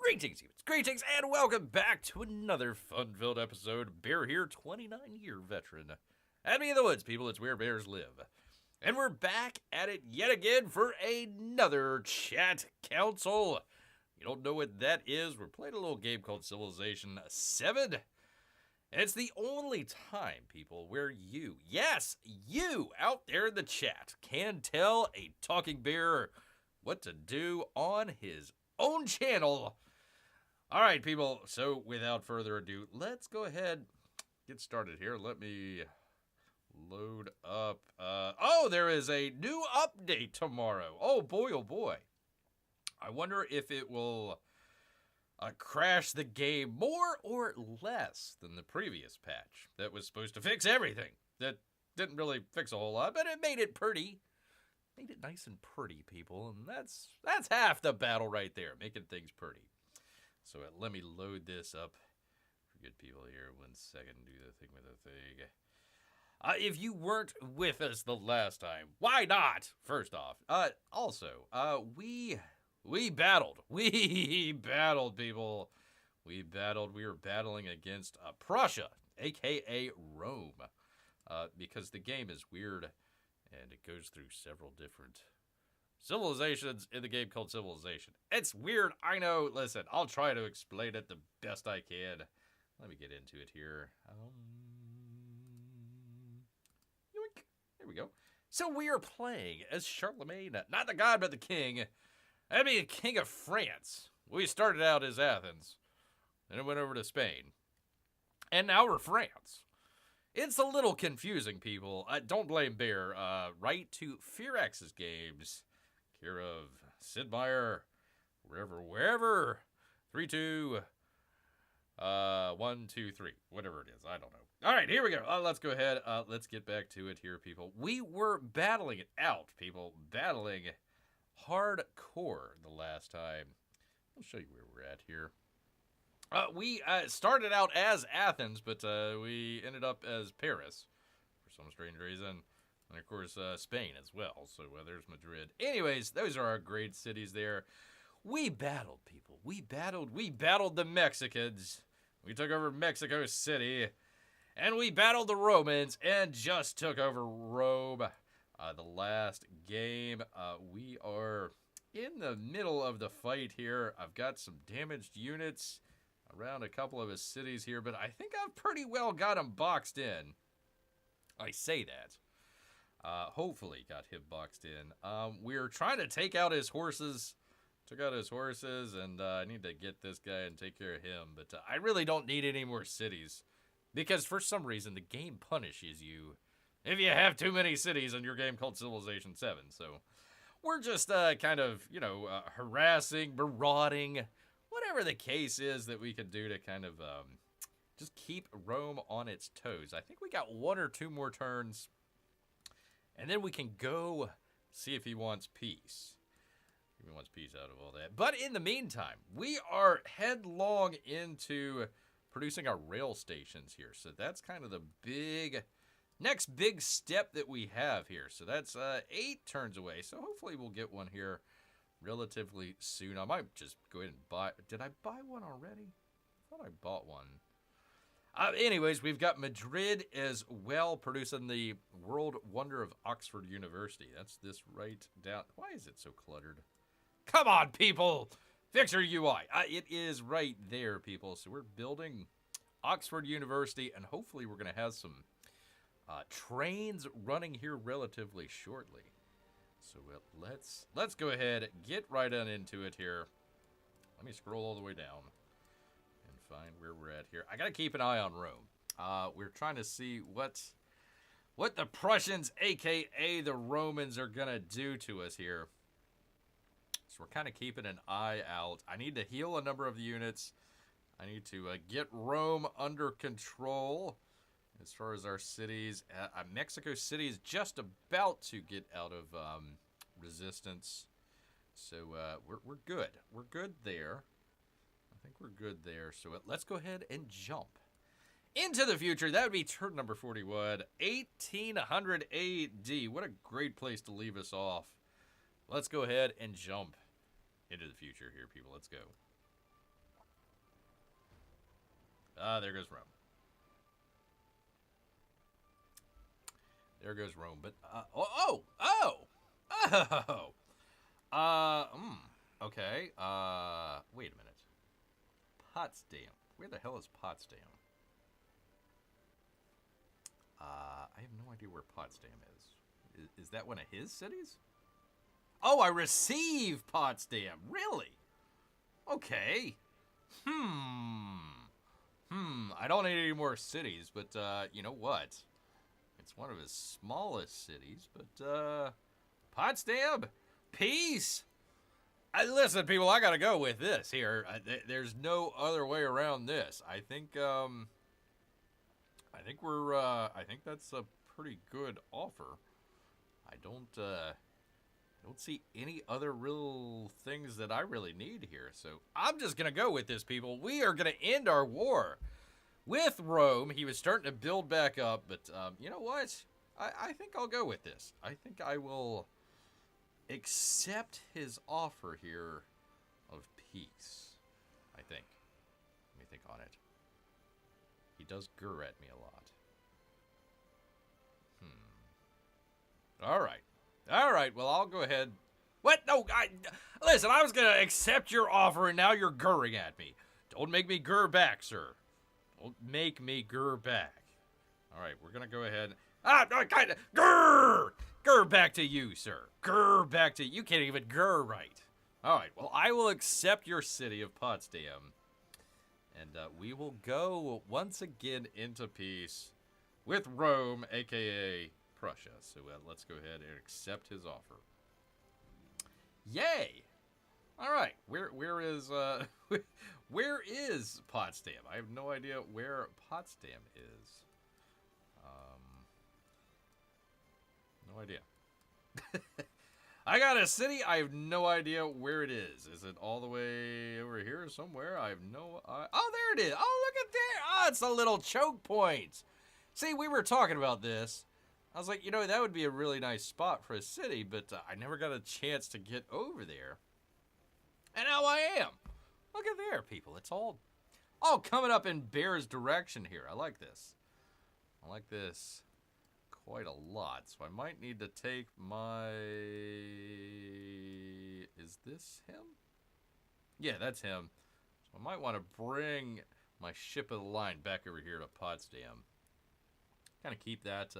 Greetings, and welcome back to another fun-filled episode. Bear here, 29-year veteran. At me in the woods, people, it's where bears live. And we're back at it yet again for another chat council. You don't know what that is? We're playing a little game called Civilization 7. And it's the only time, people, where you, yes, you out there in the chat, can tell a talking bear what to do on his own channel. All right, people, so without further ado, let's go ahead get started here. Let me load up. Oh, there is a new update tomorrow. Oh, boy. I wonder if it will crash the game more or less than the previous patch that was supposed to fix everything. That didn't really fix a whole lot, but it made it pretty. Made it nice and pretty, people, and that's half the battle right there, making things pretty. So let me load this up for good people here. 1 second, do the thing with the thing. If you weren't with us the last time, why not? First off, also, we battled. We battled, people. We were battling against Prussia, aka Rome, because the game is weird and it goes through several different civilizations in the game called Civilization. It's weird, I know. Listen, I'll try to explain it the best I can. Let me get into it here. Yoink. There we go. So we are playing as Charlemagne, not the god, but the king. I mean, king of France. We started out as Athens, then it went over to Spain, and now we're France. It's a little confusing, people. Don't blame Bear. Right to Fearx's games. Care of Sid Meier, wherever. 3, 2, 1, 2, 3. Whatever it is, I don't know. All right, here we go. Let's go ahead. Let's get back to it here, people. We were battling it out, people. Battling hardcore the last time. I'll show you where we're at here. We started out as Athens, but we ended up as Paris for some strange reason. And, of course, Spain as well. So there's Madrid. Anyways, those are our great cities there. We battled, people. We battled the Mexicans. We took over Mexico City. And we battled the Romans and just took over Rome. The last game. We are in the middle of the fight here. I've got some damaged units around a couple of his cities here, but I think I've pretty well got them boxed in. I say that. Hopefully got him boxed in. We're trying to take out his horses. Took out his horses, and I need to get this guy and take care of him. But I really don't need any more cities, because for some reason the game punishes you if you have too many cities in your game called Civilization 7. So we're just kind of, harassing, marauding, whatever the case is that we can do to kind of just keep Rome on its toes. I think we got 1 or 2 more turns, and then we can go see if he wants peace. If he wants peace out of all that. But in the meantime, we are headlong into producing our rail stations here. So that's kind of the next big step that we have here. So that's 8 turns away. So hopefully we'll get one here relatively soon. I might just go ahead and buy. Did I buy one already? I thought I bought one. Anyways, we've got Madrid as well, producing the World Wonder of Oxford University. That's this right down. Why is it so cluttered? Come on, people! Fix your UI. It is right there, people. So we're building Oxford University, and hopefully we're going to have some trains running here relatively shortly. So let's go ahead and get right on into it here. Let me scroll all the way down and find where we're at here. I got to keep an eye on Rome. We're trying to see what the Prussians, a.k.a. the Romans, are going to do to us here. So we're kind of keeping an eye out. I need to heal a number of the units. I need to get Rome under control. As far as our cities, Mexico City is just about to get out of resistance. So we're good. We're good there. I think we're good there. So let's go ahead and jump into the future. That would be turn number 41, 1800 AD. What a great place to leave us off. Let's go ahead and jump into the future here, people. Let's go. Ah, there goes Rome. There goes Rome. But, okay. Wait a minute. Potsdam. Where the hell is Potsdam? I have no idea where Potsdam is. Is that one of his cities? Oh, I receive Potsdam. Really? Okay. I don't need any more cities, but, you know what? It's one of his smallest cities, but, Potsdam, peace. Listen, people, I gotta go with this here. There's no other way around this. I think that's a pretty good offer. I don't see any other real things that I really need here. So I'm just gonna go with this, people. We are gonna end our war with Rome. He was starting to build back up, but you know what? I think I'll go with this. I think I will accept his offer here of peace. I think. Let me think on it. He does grrr at me a lot. All right. Well, I'll go ahead. What? No, listen, I was going to accept your offer, and now you're grrring at me. Don't make me grrr back, sir. Don't make me grrr back. All right, we're going to go ahead. Grrr! Grrr back to you, sir. Grrr back to you. You can't even grrr right. All right, well, I will accept your city of Potsdam. And we will go once again into peace with Rome, a.k.a. Prussia. So let's go ahead and accept his offer. Yay! All right, where is where is Potsdam? I have no idea where Potsdam is. No idea. I got a city. I have no idea where it is. Is it all the way over here somewhere? I have no. Oh, there it is. Oh, look at there. Oh, it's a little choke point. See, we were talking about this. I was like, you know, that would be a really nice spot for a city, but I never got a chance to get over there. And now I am. Look at there, people. It's all coming up in Bear's direction here. I like this. I like this quite a lot. So I might need to take my... Is this him? Yeah, that's him. So I might want to bring my ship of the line back over here to Potsdam. Kind of keep that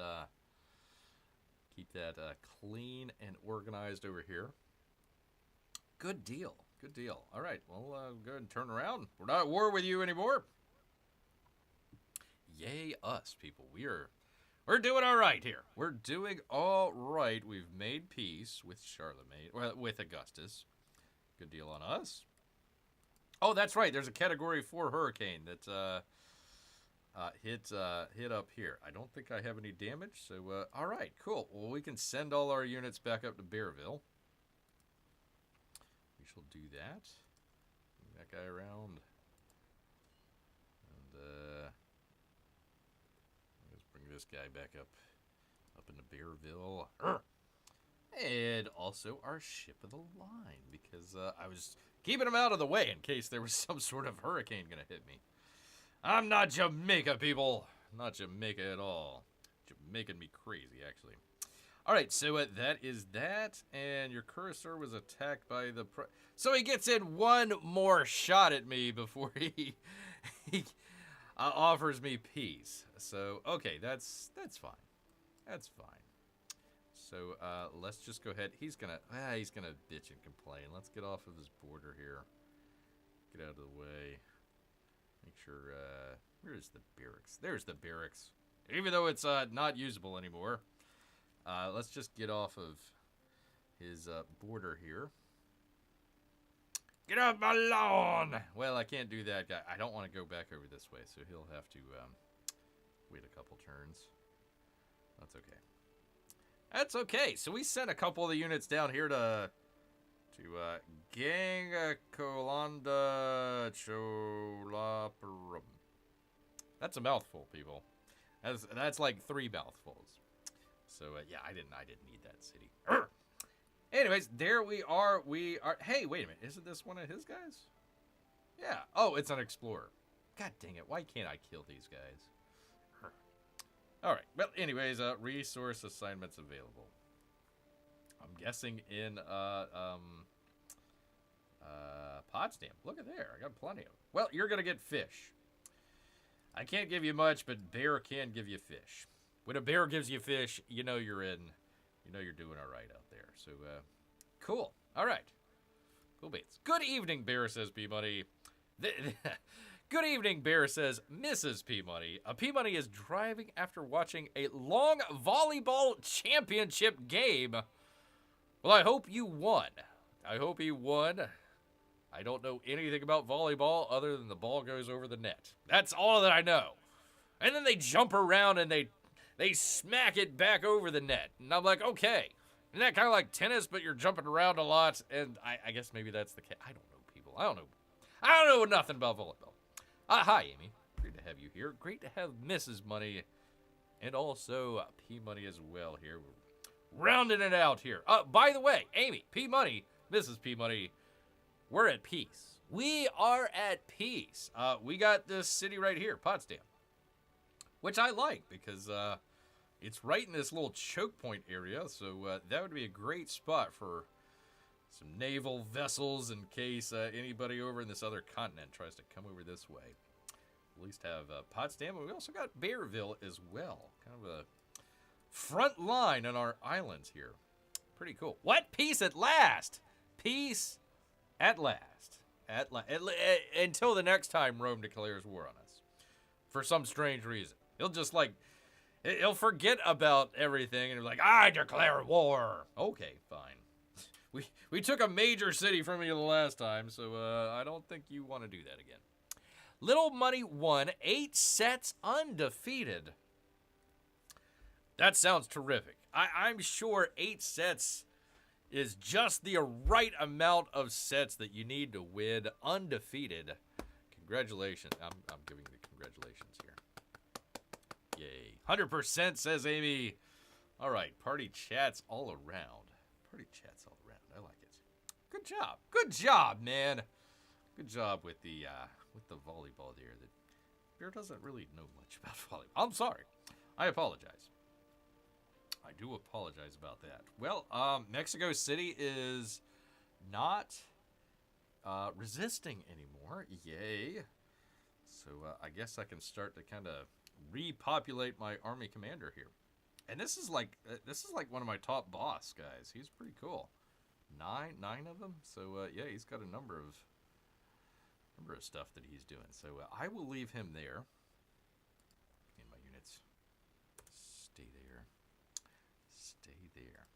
clean and organized over here. Good deal. Good deal. All right. Well, go ahead and turn around. We're not at war with you anymore. Yay us, people. We're doing all right here. We're doing all right. We've made peace with Charlemagne, well, with Augustus. Good deal on us. Oh, that's right. There's a Category 4 hurricane that hit up here. I don't think I have any damage. So, all right, cool. Well, we can send all our units back up to Bearville. We shall do that. Move that guy around. And let's bring this guy back up into Bearville. And also our ship of the line, because I was keeping him out of the way in case there was some sort of hurricane going to hit me. I'm not Jamaica, people. I'm not Jamaica at all. Jamaican me crazy, actually. All right, so that is that, and your cursor was attacked by the... So he gets in one more shot at me before he offers me peace. So, okay, that's fine. That's fine. So, let's just go ahead. He's gonna bitch and complain. Let's get off of his border here. Get out of the way. Make sure, where's the barracks? There's the barracks. Even though it's not usable anymore. Let's just get off of his border here. Get off my lawn! Well, I can't do that, guy. I don't want to go back over this way, so he'll have to wait a couple turns. That's okay. That's okay. So we sent a couple of the units down here to Gangakolanda Cholapurum. That's a mouthful, people. That's like 3 mouthfuls. So yeah, I didn't need that city. Urgh! Anyways, there we are. We are. Hey, wait a minute. Isn't this one of his guys? Yeah. Oh, it's an explorer. God dang it, why can't I kill these guys? Alright, well, anyways, resource assignments available. I'm guessing in, Potsdam. Look at there, I got plenty of them. Well, you're gonna get fish. I can't give you much, but bear can give you fish. When a bear gives you fish, you know you're in, you know you're doing alright out there. So, cool. Alright. Cool beans. Good evening, Bear, says P-Money. Good evening, Bear, says Mrs. P-Money. P-Money is driving after watching a long volleyball championship game. Well, I hope you won. I hope he won. I don't know anything about volleyball other than the ball goes over the net. That's all that I know. And then they jump around and they smack it back over the net. And I'm like, okay. Isn't that kind of like tennis, but you're jumping around a lot? And I guess maybe that's the case. I don't know, people. I don't know nothing about volleyball. Hi, Amy. Great to have you here. Great to have Mrs. Money and also P-Money as well here. We're rounding it out here. By the way, Amy, P-Money, Mrs. P-Money, we're at peace. We are at peace. We got this city right here, Potsdam, which I like because it's right in this little choke point area, so that would be a great spot for some naval vessels in case anybody over in this other continent tries to come over this way. At least have Potsdam, and we also got Bearville as well. Kind of a front line on our islands here. Pretty cool. What? Peace at last! Peace at last. Until the next time Rome declares war on us. For some strange reason. He'll just he'll forget about everything and be like, I declare war. Okay, fine. We took a major city from you the last time, so I don't think you want to do that again. Little Money won 8 sets undefeated. That sounds terrific. I'm sure 8 sets is just the right amount of sets that you need to win undefeated. Congratulations. I'm giving you the congratulations here. Yay. 100% says Amy. All right, party chats all around. Party chats all around. I like it. Good job. Good job, man. Good job with the volleyball there. The Bear doesn't really know much about volleyball. I'm sorry. I apologize. I do apologize about that. Well, Mexico City is not resisting anymore. Yay. So I guess I can start to kind of repopulate my army commander here. And this is like one of my top boss guys. He's pretty cool. Nine of them. So yeah, he's got a number of stuff that he's doing. So I will leave him there. And my units stay there. Stay there.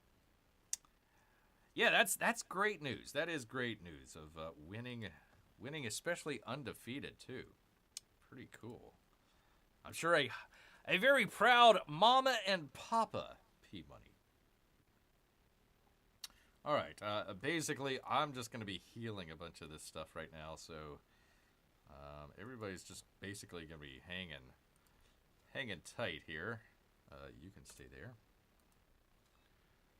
Yeah, that's great news. That is great news of winning, especially undefeated too. Pretty cool. I'm sure a very proud mama and papa P-Money. All right, basically, I'm just going to be healing a bunch of this stuff right now, so everybody's just basically going to be hanging tight here. You can stay there.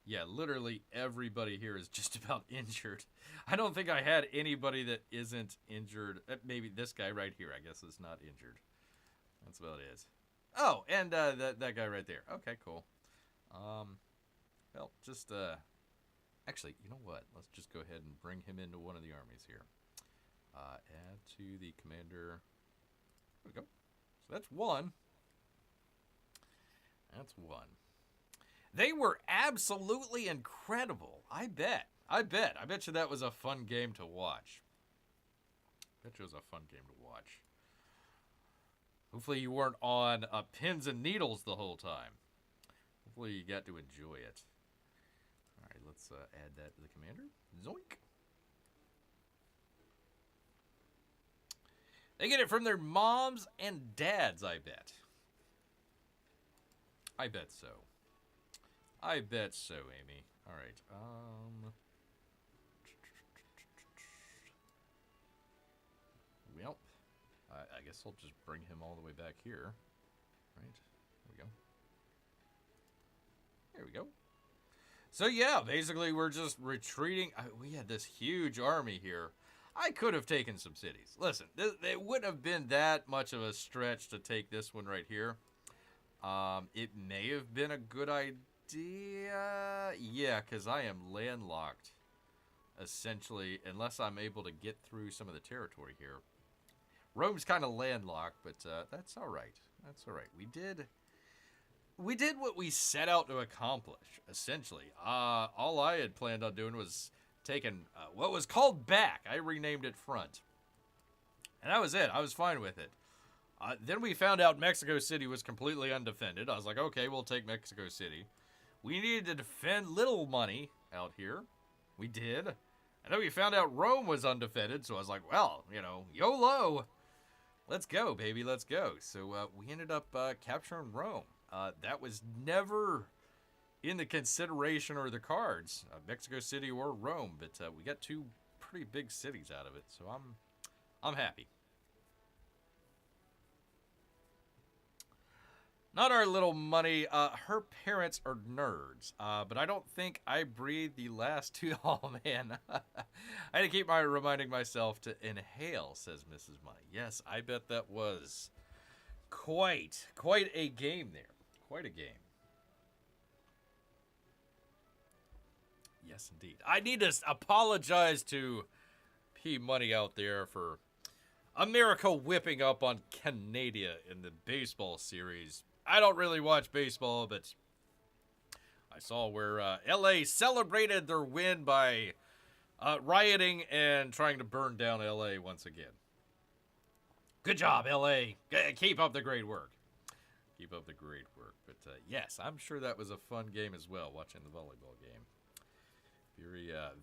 Yeah, literally everybody here is just about injured. I don't think I had anybody that isn't injured. Maybe this guy right here, I guess, is not injured. That's about it. Oh, and that guy right there. Okay, cool. Well, just actually, you know what? Let's just go ahead and bring him into one of the armies here. Add to the commander. There we go. So that's one. That's one. They were absolutely incredible. I bet you that was a fun game to watch. Hopefully you weren't on pins and needles the whole time. Hopefully you got to enjoy it. All right, let's add that to the commander. Zoink. They get it from their moms and dads, I bet. I bet so. I bet so, Amy. All right. Well, I guess I'll just bring him all the way back here. Right. There we go. There we go. So, yeah, basically we're just retreating. We had this huge army here. I could have taken some cities. Listen, it wouldn't have been that much of a stretch to take this one right here. It may have been a good idea. Yeah, because I am landlocked, essentially, unless I'm able to get through some of the territory here. Rome's kind of landlocked, but that's all right. That's all right. We did what we set out to accomplish, essentially. All I had planned on doing was taking what was called back. I renamed it front. And that was it. I was fine with it. Then we found out Mexico City was completely undefended. I was like, okay, we'll take Mexico City. We needed to defend Little Money out here. We did. And then we found out Rome was undefended, so I was like, well, you know, YOLO. Let's go, baby, let's go. So we ended up capturing Rome. That was never in the consideration or the cards, Mexico City or Rome, but we got two pretty big cities out of it, so I'm happy. Not our Little Money. Her parents are nerds, but I don't think I breathed the last two. Oh, man. I had to keep reminding myself to inhale, says Mrs. Money. Yes, I bet that was quite a game there. Quite a game. Yes, indeed. I need to apologize to P Money out there for America whipping up on Canada in the baseball series. I don't really watch baseball, but I saw where LA celebrated their win by rioting and trying to burn down LA once again. Good job, LA. Keep up the great work. Keep up the great work. But yes, I'm sure that was a fun game as well, watching the volleyball game.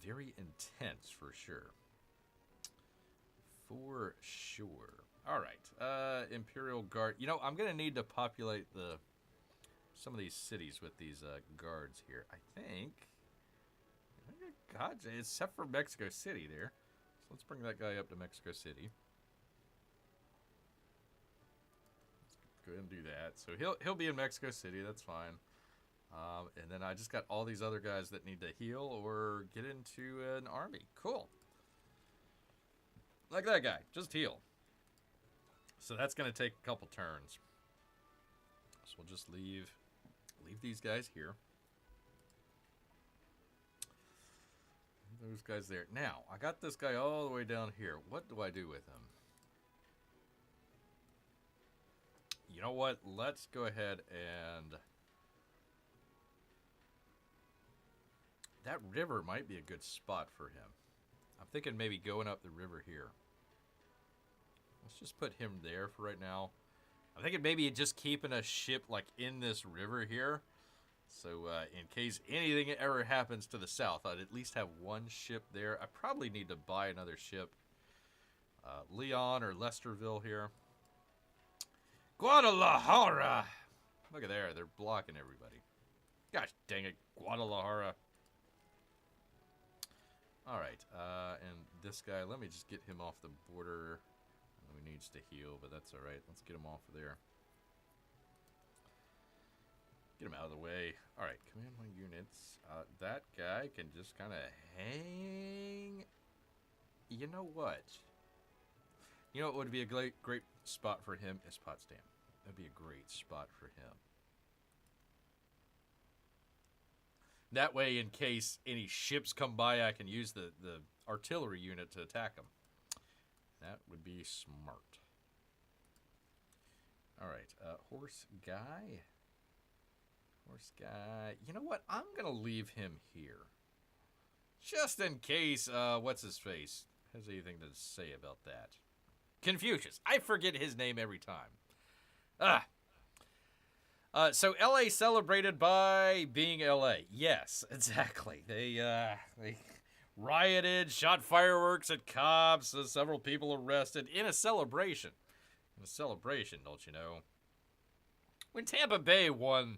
Very intense for sure. For sure. All right, Imperial Guard. You know, I'm gonna need to populate some of these cities with these guards here. I think. God, except for Mexico City there. So let's bring that guy up to Mexico City. Let's go ahead and do that. So he'll be in Mexico City. That's fine. And then I just got all these other guys that need to heal or get into an army. Cool. Like that guy, just heal. So that's going to take a couple turns. So we'll just leave these guys here. Those guys there. Now, I got this guy all the way down here. What do I do with him? You know what? Let's go ahead and... That river might be a good spot for him. I'm thinking maybe going up the river here. Let's just put him there for right now. I'm thinking maybe just keeping a ship like in this river here. So in case anything ever happens to the south, I'd at least have one ship there. I probably need to buy another ship. Leon or Lesterville here. Guadalajara! Look at there, they're blocking everybody. Gosh dang it, Guadalajara. Alright, and this guy, let me just get him off the border. He needs to heal, but that's alright. Let's get him off of there. Get him out of the way. Alright, command my units. That guy can just kind of hang. You know what? You know what would be a great spot for him is Potsdam. That'd be a great spot for him. That way, in case any ships come by, I can use the artillery unit to attack them. That would be smart. All right, horse guy. Horse guy. You know what? I'm going to leave him here. Just in case, what's his face has anything to say about that. Confucius. I forget his name every time. So LA celebrated by being LA. Yes, exactly. They rioted, shot fireworks at cops, several people arrested in a celebration. In a celebration, don't you know? When Tampa Bay won,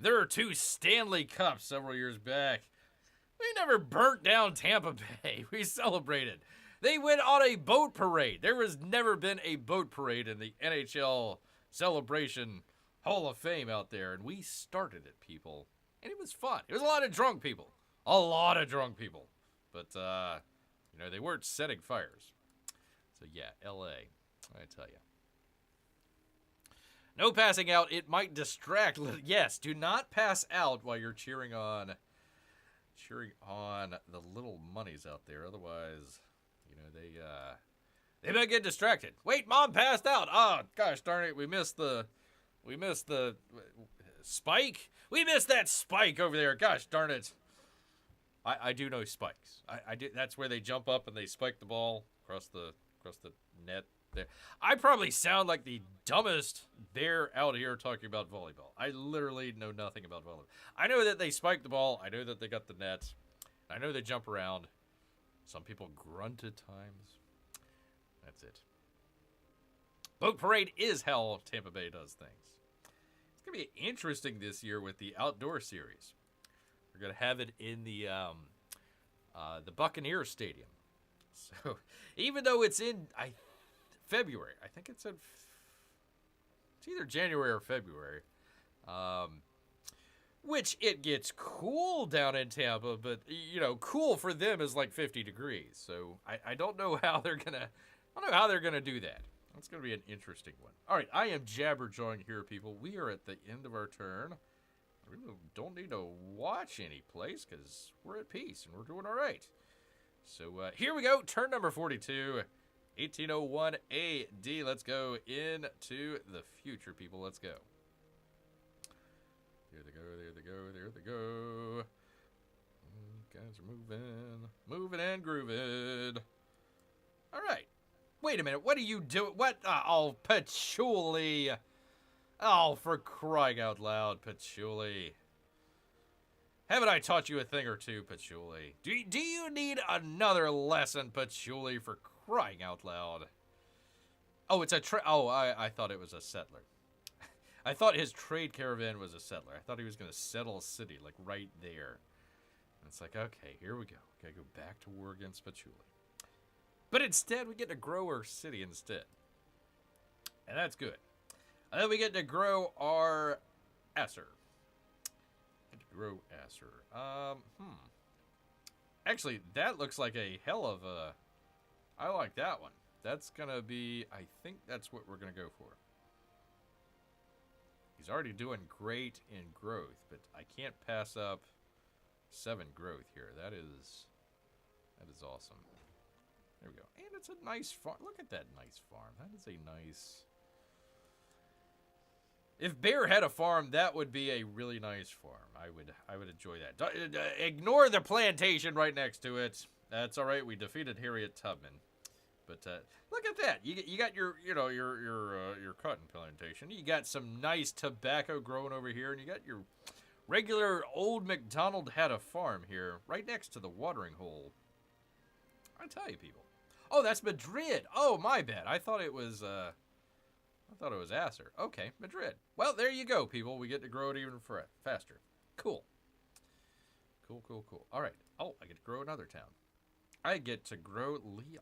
there were 2 Stanley Cups several years back. We never burnt down Tampa Bay. We celebrated. They went on a boat parade. There has never been a boat parade in the NHL celebration Hall of Fame out there, and we started it, people. And it was fun. It was a lot of drunk people. A lot of drunk people. But, you You know, they weren't setting fires. So yeah, L.A., I tell you. No passing out. It might distract. Yes, do not pass out while you're cheering on the little monies out there. Otherwise, you know, they might get distracted. Wait, Mom passed out. Oh, gosh darn it. We missed the spike. We missed that spike over there. Gosh darn it. I do know spikes. I do. That's where they jump up and they spike the ball across the net there. I probably sound like the dumbest bear out here talking about volleyball. I literally know nothing about volleyball. I know that they spike the ball. I know that they got the net. I know they jump around. Some people grunt at times. That's it. Boat Parade is how Tampa Bay does things. It's going to be interesting this year with the outdoor series. We're going to have it in the Buccaneers Stadium. So even though it's in February, I think it's either January or February, which it gets cool down in Tampa, but you know, cool for them is like 50 degrees. So I don't know how they're gonna do that. That's gonna be an interesting one. All right, I am Jabberjawing here, people. We are at the end of our turn. We don't need to watch any place because we're at peace and we're doing all right. So here we go, turn number 42, 1801 AD. Let's go into the future, people. Let's go. There they go, there they go, there they go. Guys are moving and grooving. All right. Wait a minute, what are you doing? What? Oh, patchouli. Oh, for crying out loud, patchouli. Haven't I taught you a thing or two, patchouli? Do you need another lesson, patchouli, for crying out loud? Oh, it's a I thought it was a settler. I thought his trade caravan was a settler. I thought he was going to settle a city, like, right there. And it's like, okay, here we go. Gotta go back to war against patchouli. But instead, we get to grow our city instead. And that's good. And then we get to grow our Asser. Grow Asser. Actually, that looks like a hell of a... I like that one. That's gonna be... I think that's what we're gonna go for. He's already doing great in growth, but I can't pass up 7 growth here. That is awesome. There we go. And it's a nice farm. Look at that nice farm. That is a nice... If Bear had a farm, that would be a really nice farm. I would enjoy that. Ignore the plantation right next to it. That's all right. We defeated Harriet Tubman. But look at that. You got your cotton plantation. You got some nice tobacco growing over here, and you got your regular old McDonald had a farm here, right next to the watering hole. I tell you, people. Oh, that's Madrid. Oh, my bad. I thought it was Asser. Okay, Madrid. Well, there you go, people. We get to grow it even faster. Cool. Cool. All right. Oh, I get to grow another town. I get to grow Leon.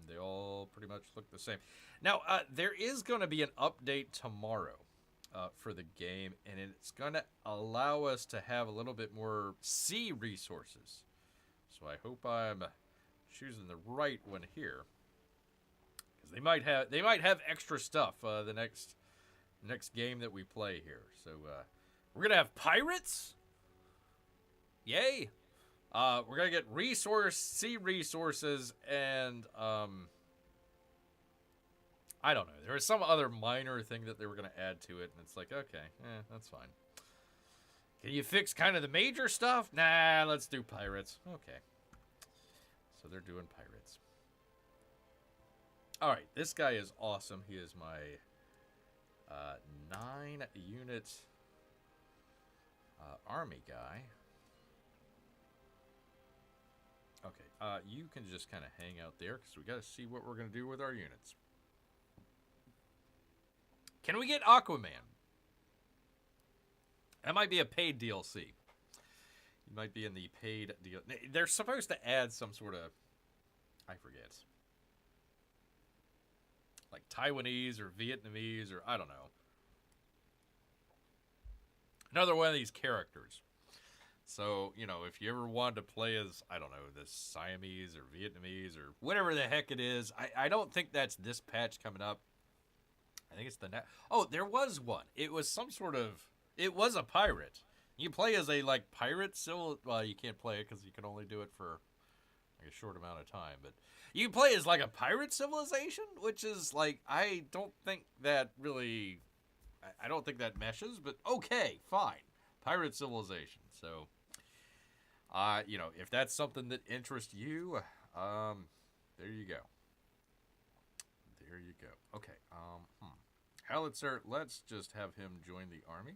They all pretty much look the same. Now, there is going to be an update tomorrow for the game, and it's going to allow us to have a little bit more sea resources. So I hope I'm choosing the right one here, because they might have extra stuff the next game that we play here. So we're gonna have pirates. Yay! We're gonna get sea resources, and I don't know. There was some other minor thing that they were gonna add to it, and it's like, okay, that's fine. Can you fix kind of the major stuff? Nah, let's do pirates. Okay. So they're doing pirates. All right, this guy is awesome. He is my 9-unit army guy. Okay, you can just kind of hang out there because we got to see what we're going to do with our units. Can we get Aquaman? That might be a paid DLC. You might be in the paid deal. They're supposed to add some sort of, I forget, like Taiwanese or Vietnamese or I don't know. Another one of these characters. So, you know, if you ever wanted to play as, I don't know, the Siamese or Vietnamese or whatever the heck it is, I don't think that's this patch coming up. I think it's the net. Oh, there was one. It was some sort of, it was a pirate. You play as a, like, pirate civil, well, you can't play it because you can only do it for, like, a short amount of time. But you play as, like, a pirate civilization, which is, like, I don't think that really, I don't think that meshes, but okay, fine. Pirate civilization. So, you know, if that's something that interests you, there you go. There you go. Okay. Lazare, let's just have him join the army.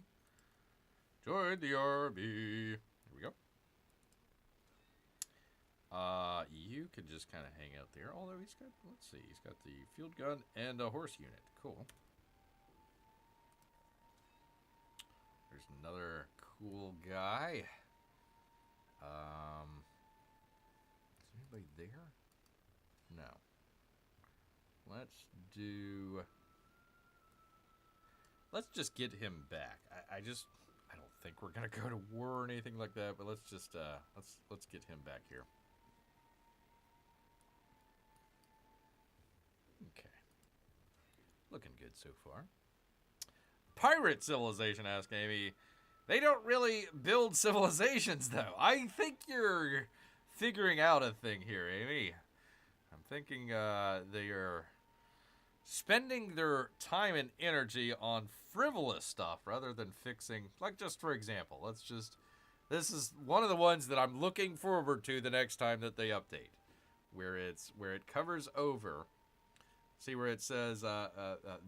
Join the army. Here we go. You can just kind of hang out there. Although he's got, let's see, he's got the field gun and a horse unit. Cool. There's another cool guy. Is anybody there? No. Let's just get him back. I don't think we're gonna go to war or anything like that, but let's just let's get him back here. Okay. Looking good so far. Pirate civilization, asked Amy. They don't really build civilizations, though. I think you're figuring out a thing here, Amy. I'm thinking they are spending their time and energy on frivolous stuff rather than fixing, like, just for example, this is one of the ones that I'm looking forward to the next time that they update, where it covers over. See where it says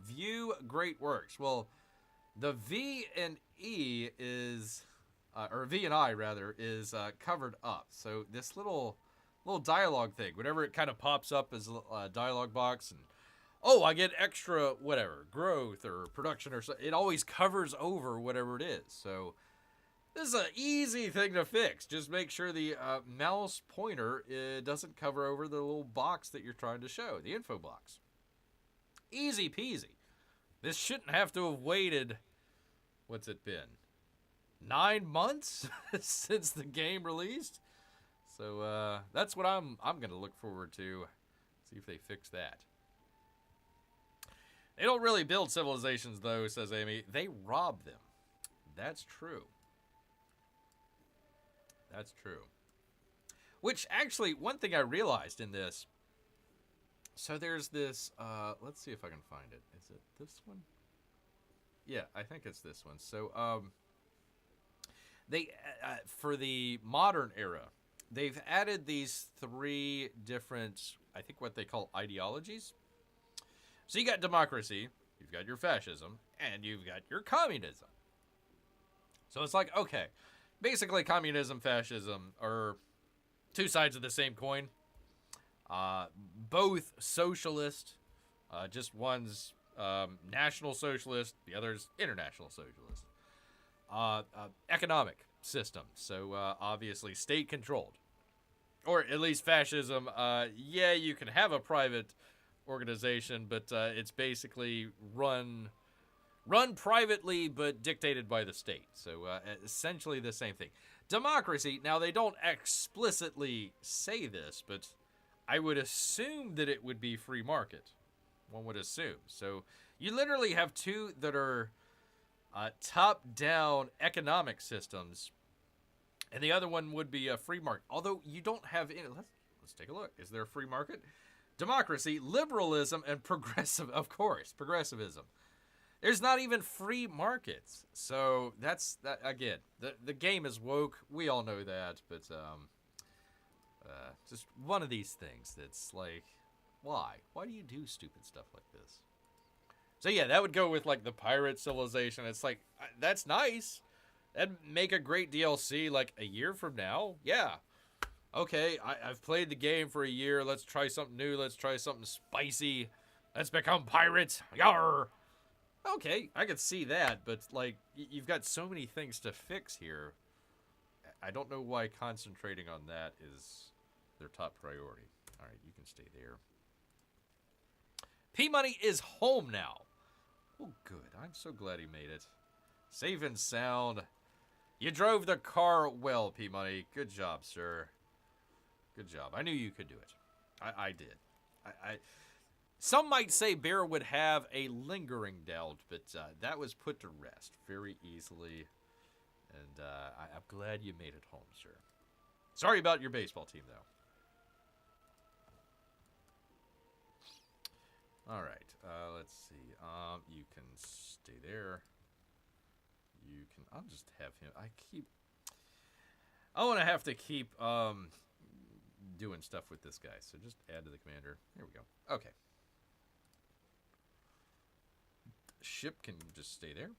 view great works. Well, the V and E is, or V and I rather, is covered up. So this little dialogue thing, whenever it kind of pops up as a dialogue box, and oh, I get extra whatever growth or production or something, it always covers over whatever it is. So this is an easy thing to fix. Just make sure the mouse pointer doesn't cover over the little box that you're trying to show, the info box. Easy peasy. This shouldn't have to have waited. What's it been? 9 months since the game released. So that's what I'm gonna look forward to. See if they fix that. They don't really build civilizations, though, says Amy. They rob them. That's true. That's true. Which, actually, one thing I realized in this. So there's this, let's see if I can find it. Is it this one? Yeah, I think it's this one. So, they, for the modern era, they've added these 3 different, I think what they call ideologies. So you got democracy, you've got your fascism, and you've got your communism. So it's like, okay, basically communism, fascism are 2 sides of the same coin. Both socialist, just one's national socialist, the other's international socialist. Economic system, so obviously state-controlled. Or at least fascism, yeah, you can have a private organization, but it's basically run privately but dictated by the state. So essentially the same thing. Democracy, now they don't explicitly say this, but I would assume that it would be free market. One would assume. So you literally have 2 that are top-down economic systems, and the other one would be a free market. Although you don't have any. Let's take a look. Is there a free market? Democracy, liberalism, and progressivism. There's not even free markets. So that's that again. The game is woke. We all know that, but just one of these things that's like, why? Why do you do stupid stuff like this? So yeah, that would go with like the pirate civilization. It's like, that's nice. That'd make a great DLC like a year from now. Yeah. Okay, I've played the game for a year. Let's try something new. Let's try something spicy. Let's become pirates. Yarr. Okay, I could see that, but like, you've got so many things to fix here. I don't know why concentrating on that is their top priority. All right, you can stay there. P-Money is home now. Oh, good. I'm so glad he made it. Safe and sound. You drove the car well, P-Money. Good job, sir. Good job. I knew you could do it. I did. Some might say Bear would have a lingering doubt, but that was put to rest very easily. And I'm glad you made it home, sir. Sorry about your baseball team, though. All right. Let's see. You can stay there. You can. I'll just have him. I want to have to keep doing stuff with this guy. So just add to the commander. Here we go. Okay. Ship can just stay there.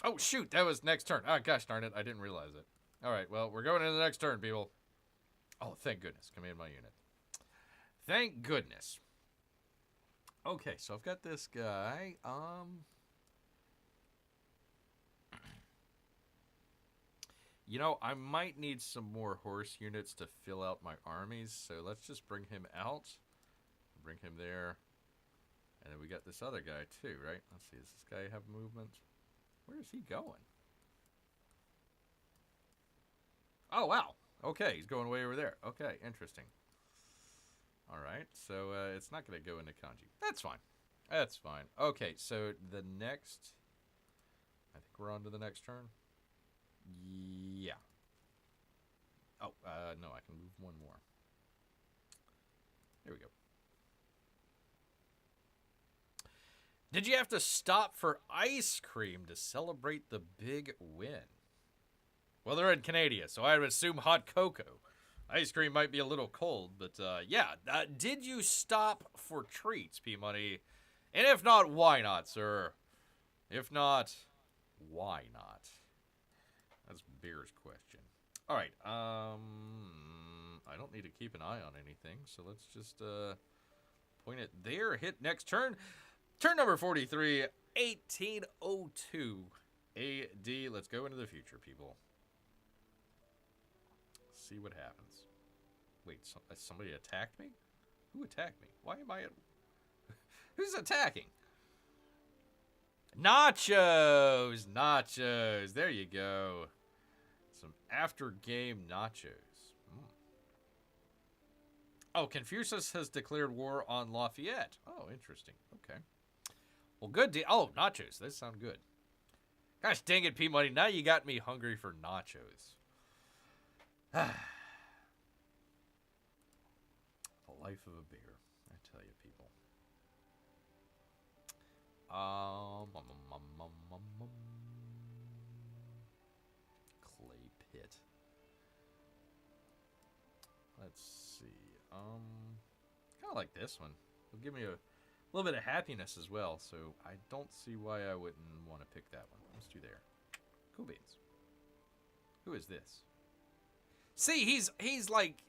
Oh, shoot. That was next turn. Oh, gosh darn it. I didn't realize it. All right. Well, we're going into the next turn, people. Oh, thank goodness. Command my unit. Thank goodness. Okay, so I've got this guy. You know, I might need some more horse units to fill out my armies, so let's just bring him out. Bring him there. And then we got this other guy too, right? Let's see, does this guy have movement? Where is he going? Oh, wow. Okay, he's going way over there. Okay, interesting. All right, so it's not going to go into kanji. That's fine. That's fine. Okay, so the next... I think we're on to the next turn. Yeah. Oh, no, I can move one more. There we go. Did you have to stop for ice cream to celebrate the big win? Well, they're in Canada, so I would assume hot cocoa. Ice cream might be a little cold, but yeah. Did you stop for treats, P-Money? And if not, why not, sir? If not, why not? That's Bear's question. All right. I don't need to keep an eye on anything, so let's just point it there. Hit next turn. Turn number 43, 1802 AD. Let's go into the future, people. See what happens. Wait, somebody attacked me? Who attacked me? Why am I at... Who's attacking? Nachos! Nachos! There you go. Some after-game nachos. Oh, Confucius has declared war on Lafayette. Oh, interesting. Okay. Well, good deal. Oh, nachos. Those sound good. Gosh dang it, P-Money. Now you got me hungry for nachos. The life of a bear, I tell you, people. Clay pit. Let's see. Kind of like this one. It'll give me a little bit of happiness as well. So I don't see why I wouldn't want to pick that one. Let's do there. Cool beans. Who is this? See, he's like...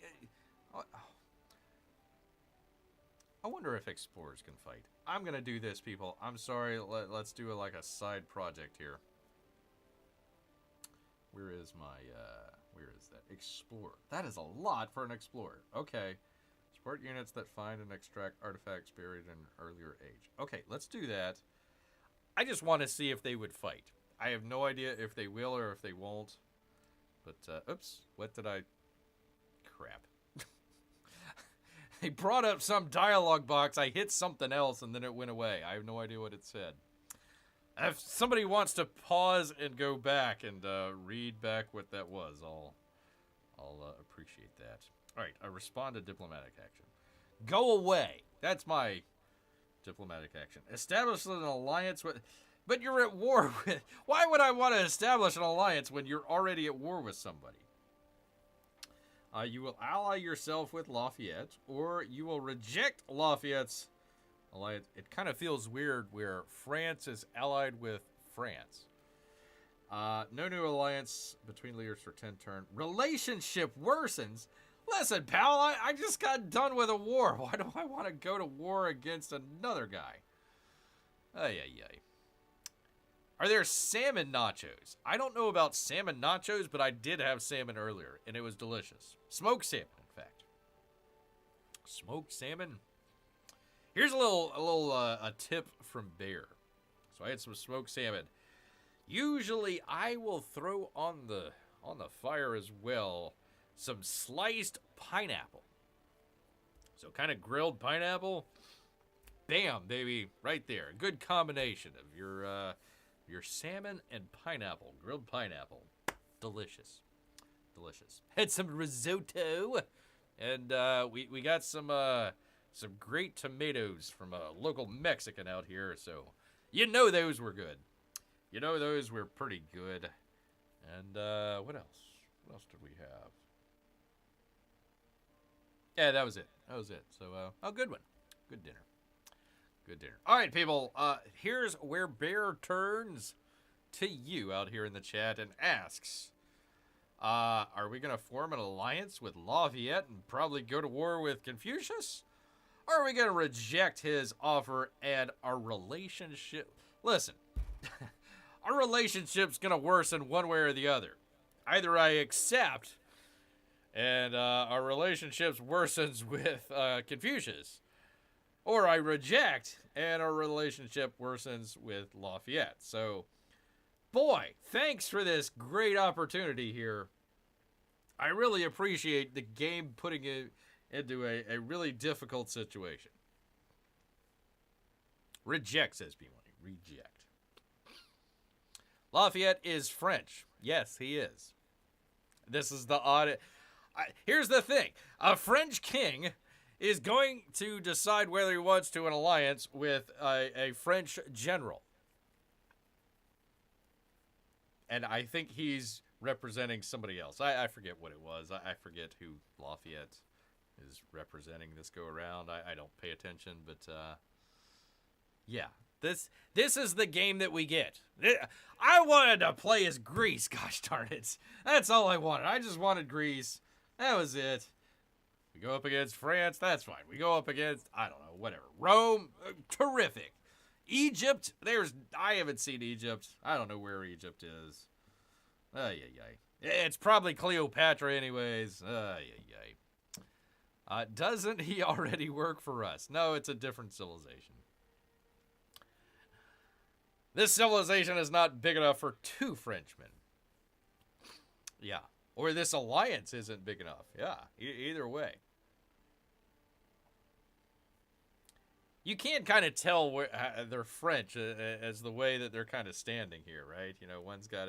I wonder if explorers can fight. I'm going to do this, people. I'm sorry. Let's do like a side project here. Where is my... where is that? Explorer. That is a lot for an explorer. Okay. Support units that find and extract artifacts buried in an earlier age. Okay, let's do that. I just want to see if they would fight. I have no idea if they will or if they won't. But, oops, what did I... Crap. They brought up some dialogue box, I hit something else, and then it went away. I have no idea what it said. If somebody wants to pause and go back and read back what that was, I'll appreciate that. All right, I respond to diplomatic action. Go away. That's my diplomatic action. Establish an alliance with... But you're at war with... Why would I want to establish an alliance when you're already at war with somebody? You will ally yourself with Lafayette, or you will reject Lafayette's alliance. It kind of feels weird where France is allied with France. No new alliance between leaders for 10 turn. Relationship worsens. Listen, pal, I just got done with a war. Why do I want to go to war against another guy? Ay, ay, ay. Are there salmon nachos? I don't know about salmon nachos, but I did have salmon earlier, and it was delicious. Smoked salmon, in fact. Smoked salmon. Here's a little tip from Bear. So I had some smoked salmon. Usually, I will throw on the fire as well some sliced pineapple. So kind of grilled pineapple. Bam, baby, right there. A good combination of your salmon and pineapple, grilled pineapple. Delicious, delicious. Had some risotto, and we got some great tomatoes from a local Mexican out here. So you know those were good. You know those were pretty good. And what else? What else did we have? Yeah, that was it. That was it. So, good one. Good dinner. Good dinner. All right, people. Here's where Bear turns to you out here in the chat and asks, are we going to form an alliance with Lafayette and probably go to war with Confucius? Or are we going to reject his offer and our relationship? Listen, our relationship's going to worsen one way or the other. Either I accept and our relationships worsens with Confucius, or I reject, and our relationship worsens with Lafayette. So, boy, thanks for this great opportunity here. I really appreciate the game putting it into a really difficult situation. Reject, says B-Money. Reject. Lafayette is French. Yes, he is. This is the odd... here's the thing. A French king is going to decide whether he wants to an alliance with a French general. And I think he's representing somebody else. I forget what it was. I forget who Lafayette is representing this go around. I don't pay attention, but yeah. This is the game that we get. I wanted to play as Greece, gosh darn it. That's all I wanted. I just wanted Greece. That was it. We go up against France, that's fine. We go up against, I don't know, whatever. Rome, terrific. Egypt, I haven't seen Egypt. I don't know where Egypt is. It's probably Cleopatra anyways. Doesn't he already work for us? No, it's a different civilization. This civilization is not big enough for 2 Frenchmen. Yeah. Or this alliance isn't big enough. Yeah, either way. You can kind of tell where, they're French as the way that they're kind of standing here, right? You know, one's got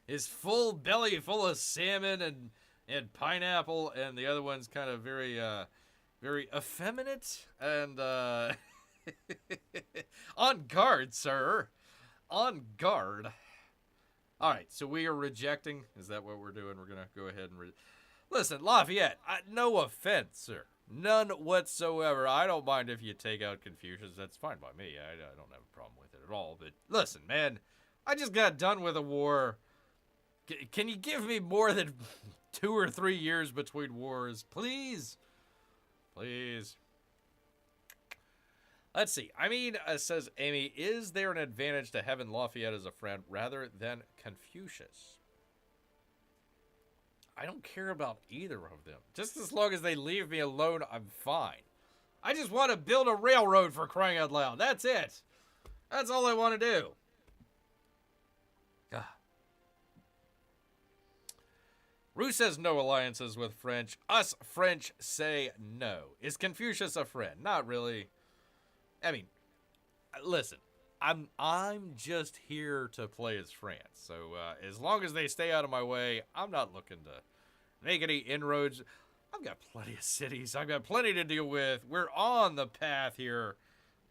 his full belly full of salmon and pineapple, and the other one's kind of very effeminate and on guard, sir. On guard. All right, so we are rejecting. Is that what we're doing? We're going to go ahead and... Listen, Lafayette, no offense, sir. None whatsoever. I don't mind if you take out Confucius. That's fine by me. I don't have a problem with it at all. But listen, man, I just got done with a war. Can you give me more than 2 or 3 years between wars? Please? Please. Let's see. I mean, says Amy, is there an advantage to having Lafayette as a friend rather than Confucius? I don't care about either of them. Just as long as they leave me alone, I'm fine. I just want to build a railroad, for crying out loud. That's it. That's all I want to do. Roux says no alliances with French. Us French say no. Is Confucius a friend? Not really. I mean, listen, I'm just here to play as France. So as long as they stay out of my way, I'm not looking to make any inroads. I've got plenty of cities. I've got plenty to deal with. We're on the path here.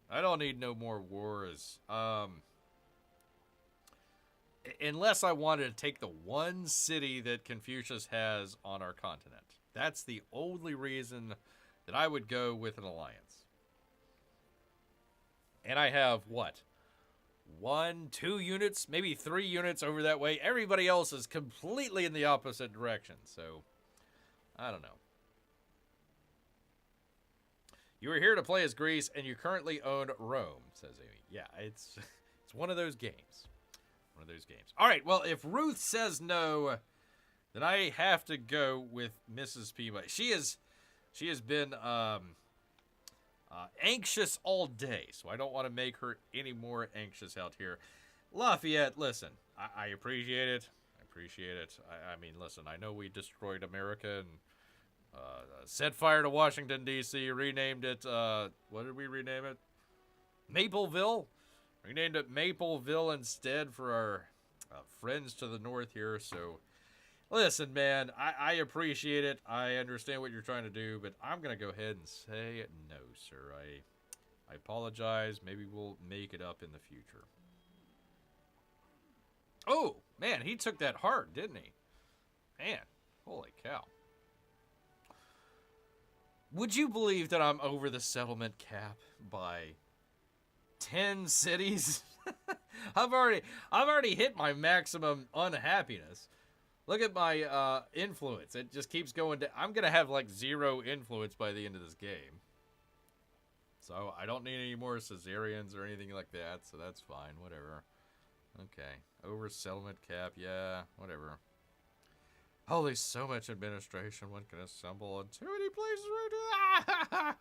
I don't need no more wars. Unless I wanted to take the one city that Confucius has on our continent. That's the only reason that I would go with an alliance. And I have, what? 1, 2 units, maybe 3 units over that way. Everybody else is completely in the opposite direction. So, I don't know. You are here to play as Greece, and you currently own Rome, says Amy. Yeah, it's one of those games. One of those games. All right, well, if Ruth says no, then I have to go with Mrs. Peabody. She has been anxious all day, so I don't want to make her any more anxious out here. Lafayette, listen, I appreciate it. I appreciate it. I mean, listen, I know we destroyed America and set fire to Washington, D.C., renamed it, what did we rename it? Mapleville? Renamed it Mapleville instead for our friends to the north here, so... Listen, man, I appreciate it. I understand what you're trying to do, but I'm going to go ahead and say no, sir. I apologize. Maybe we'll make it up in the future. Oh, man, he took that hard, didn't he? Man, holy cow. Would you believe that I'm over the settlement cap by 10 cities? I've already hit my maximum unhappiness. Look at my influence. It just keeps going down. I'm going to have like 0 influence by the end of this game. So I don't need any more Caesarians or anything like that. So that's fine. Whatever. Okay. Over settlement cap. Yeah. Whatever. Holy, so much administration one can assemble in too many places right now.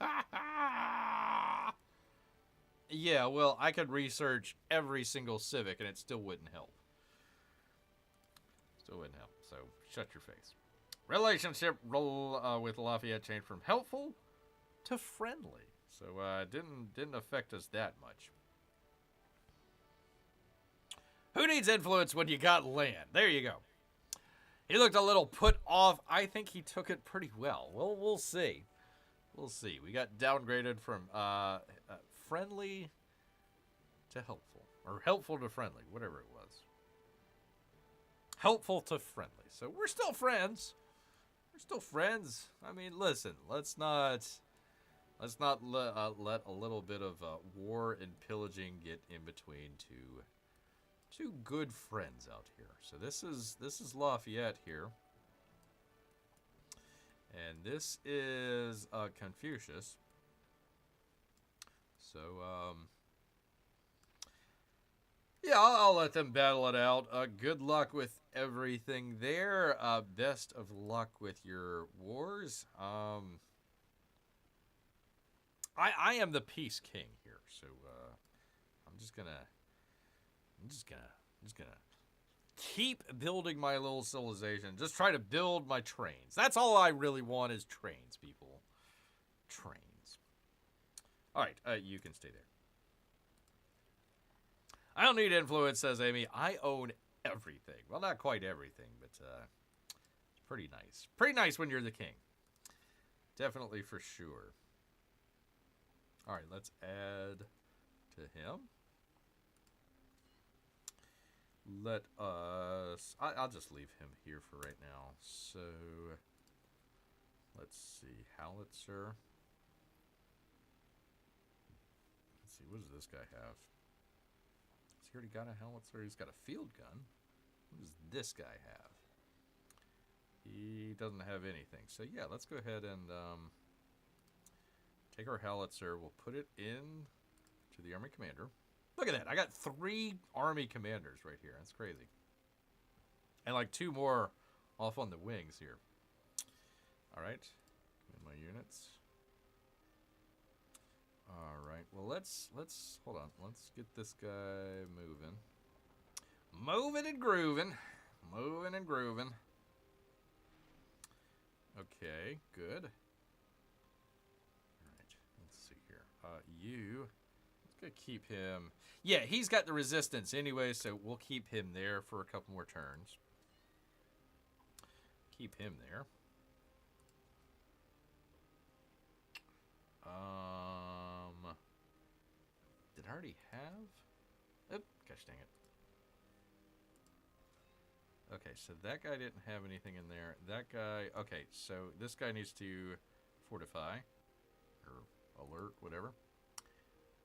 Yeah, well, I could research every single civic and it still wouldn't help. Still wouldn't help. So shut your face. Relationship with Lafayette changed from helpful to friendly. So didn't affect us that much. Who needs influence when you got land? There you go. He looked a little put off. I think he took it pretty well. Well, we'll see. We'll see. We got downgraded from friendly to helpful. Or helpful to friendly, whatever it was. Helpful to friendly. So we're still friends. We're still friends. I mean, listen, let's not let a little bit of war and pillaging get in between two good friends out here. So this is Lafayette here. And this is Confucius. So yeah, I'll let them battle it out. Good luck with everything there. Best of luck with your wars. I am the Peace King here, so I'm just gonna keep building my little civilization. Just try to build my trains. That's all I really want is trains, people. Trains. All right, you can stay there. I don't need influence, says Amy. I own everything. Well, not quite everything, but it's pretty nice. Pretty nice when you're the king. Definitely for sure. All right, let's add to him. Let us... I'll just leave him here for right now. So, let's see. Howitzer. Let's see, what does this guy have? Has he already got a howitzer? He's got a field gun. What does this guy have? He doesn't have anything. So, yeah, let's go ahead and take our howitzer. We'll put it in to the army commander. Look at that. I got 3 army commanders right here. That's crazy. And like 2 more off on the wings here. All right. Give me my units. All right. Well, let's hold on. Let's get this guy moving. Moving and grooving. Moving and grooving. Okay, good. All right. Let's see here. You... Let's go keep him... Yeah, he's got the resistance anyway, so we'll keep him there for a couple more turns. Keep him there. Did I already have... Oop, gosh dang it. Okay, so that guy didn't have anything in there. That guy... Okay, so this guy needs to fortify. Or alert, whatever.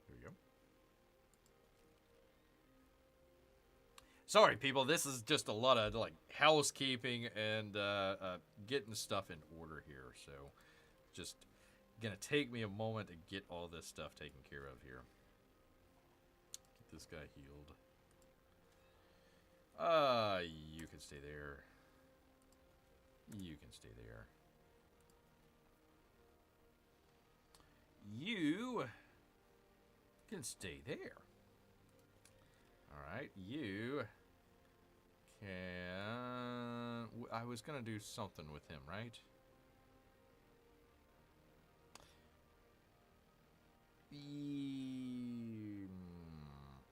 There we go. Sorry, people. This is just a lot of like housekeeping and getting stuff in order here. So, just gonna take me a moment to get all this stuff taken care of here. Get this guy healed. You can stay there. You can stay there. You can stay there. All Alright, you can... I was going to do something with him, right?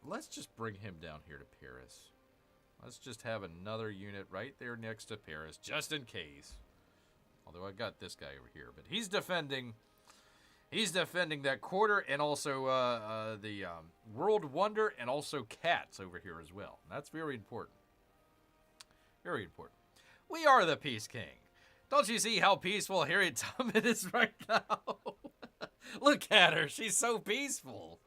Let's just bring him down here to Paris. Let's just have another unit right there next to Paris, just in case. Although I got this guy over here, but he's defending that quarter, and also the World Wonder, and also cats over here as well. That's very important. Very important. We are the Peace King. Don't you see how peaceful Harriet Tubman is right now? Look at her. She's so peaceful.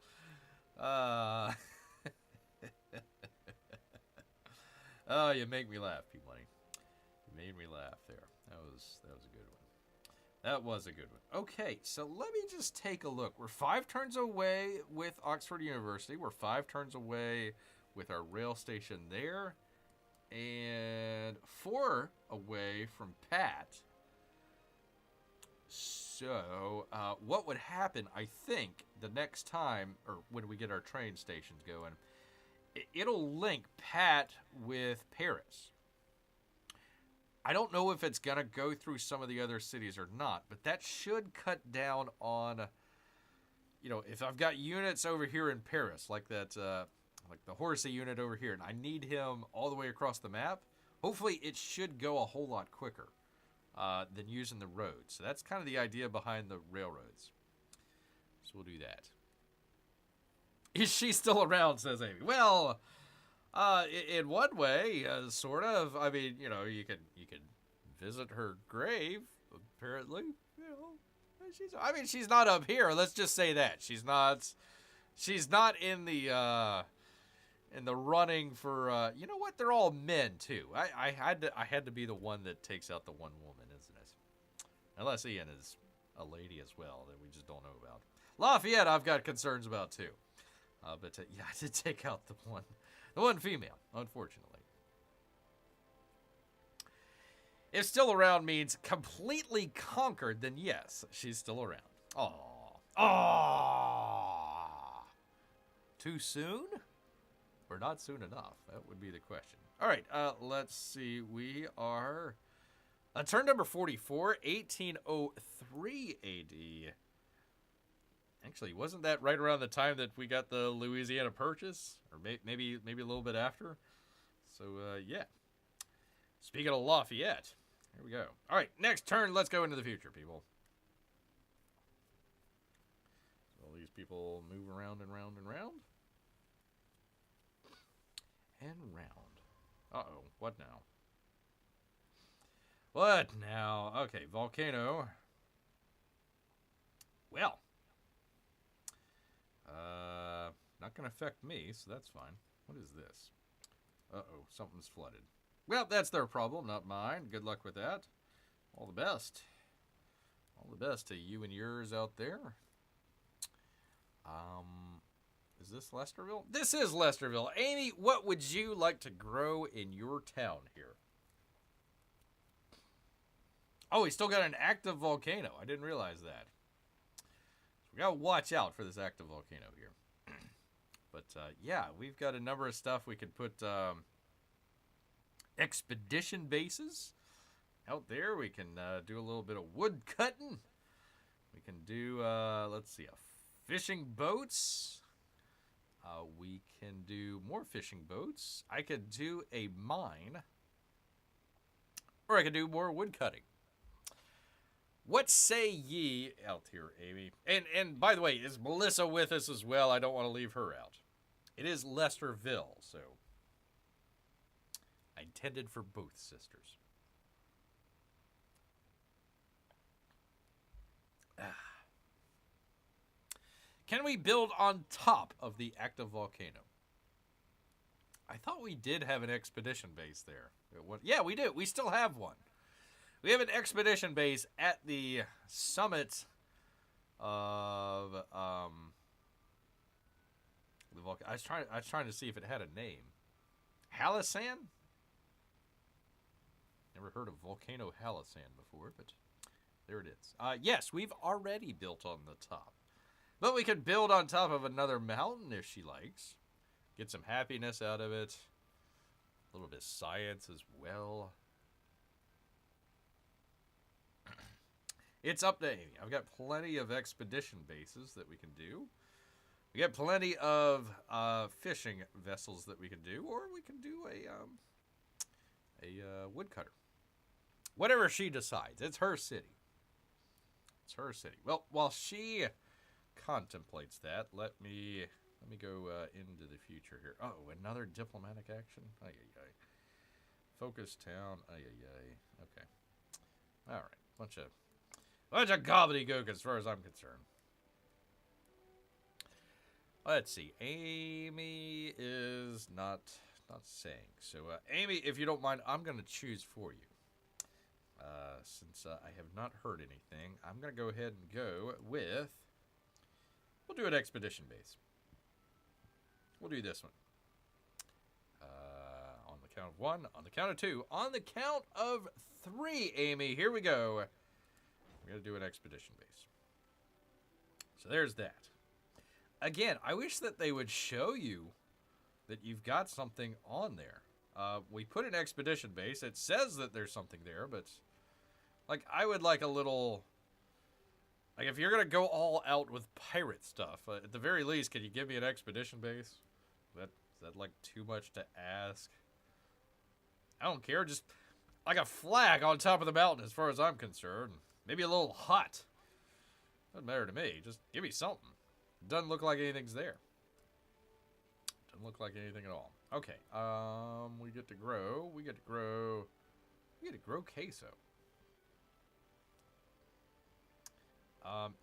Oh, you make me laugh, P-Money. You made me laugh there. That was a good one. That was a good one. Okay, so let me just take a look. We're 5 turns away with Oxford University. We're 5 turns away with our rail station there. And 4 away from Pat. So, what would happen, I think, the next time, or when we get our train stations going, it'll link Pat with Paris. I don't know if it's going to go through some of the other cities or not, but that should cut down on, if I've got units over here in Paris, like that, like the Horsey unit over here, and I need him all the way across the map, hopefully it should go a whole lot quicker than using the roads. So that's kind of the idea behind the railroads. So we'll do that. Is she still around, says Amy. Well, in one way, sort of. I mean, you can visit her grave, apparently. She's not up here. Let's just say that. She's not in the running for, you know what? They're all men, too. I had to be the one that takes out the one woman, isn't it? Unless Ian is a lady as well that we just don't know about. Lafayette, I've got concerns about, too. But yeah, I did take out the one female, unfortunately. If still around means completely conquered, then yes, she's still around. Aww. Too soon? Or not soon enough? That would be the question. All right, let's see. We are turn number 44, 1803 AD. Actually, wasn't that right around the time that we got the Louisiana Purchase? Or maybe a little bit after? So, yeah. Speaking of Lafayette, here we go. All right, next turn, let's go into the future, people. So all these people move around and round and round. And round. Uh-oh, what now? What now? Okay, volcano. Well. Not going to affect me, so that's fine. What is this? Uh-oh, something's flooded. Well, that's their problem, not mine. Good luck with that. All the best. All the best to you and yours out there. Is this Lesterville? This is Lesterville. Amy, what would you like to grow in your town here? Oh, we still got an active volcano. I didn't realize that. We gotta watch out for this active volcano here. But, yeah, we've got a number of stuff. We could put expedition bases out there. We can do a little bit of wood cutting. We can do, let's see, fishing boats. We can do more fishing boats. I could do a mine. Or I could do more wood cutting. What say ye out here, Amy? And by the way, is Melissa with us as well? I don't want to leave her out. It is Lesterville, so I intended for both sisters. Can we build on top of the active volcano? I thought we did have an expedition base there. Yeah, we do. We still have one. We have an expedition base at the summit of the volcano. I was trying to see if it had a name. Halasan? Never heard of Volcano Halasan before, but there it is. Yes, we've already built on the top. But we could build on top of another mountain if she likes. Get some happiness out of it. A little bit of science as well. It's up to Amy. I've got plenty of expedition bases that we can do. We got plenty of fishing vessels that we can do, or we can do a woodcutter. Whatever she decides. It's her city. It's her city. Well, while she contemplates that, let me go into the future here. Oh, another diplomatic action? Ay, ay, ay. Focus town. Ay, ay, ay. Okay. All right. Bunch of gobbledygook as far as I'm concerned. Let's see. Amy is not saying. So, Amy, if you don't mind, I'm going to choose for you. Since I have not heard anything, I'm going to go ahead and go with... We'll do an expedition base. We'll do this one. On the count of 1, on the count of 2, on the count of 3, Amy. Here we go. We're going to do an expedition base. So there's that. Again, I wish that they would show you that you've got something on there. We put an expedition base. It says that there's something there, but... Like, I would like a little... Like, if you're going to go all out with pirate stuff, at the very least, can you give me an expedition base? Is that like, too much to ask? I don't care. Just, like a flag on top of the mountain, as far as I'm concerned. Maybe a little hut. Doesn't matter to me. Just give me something. Doesn't look like anything's there. Doesn't look like anything at all. Okay. We get to grow. We get to grow queso.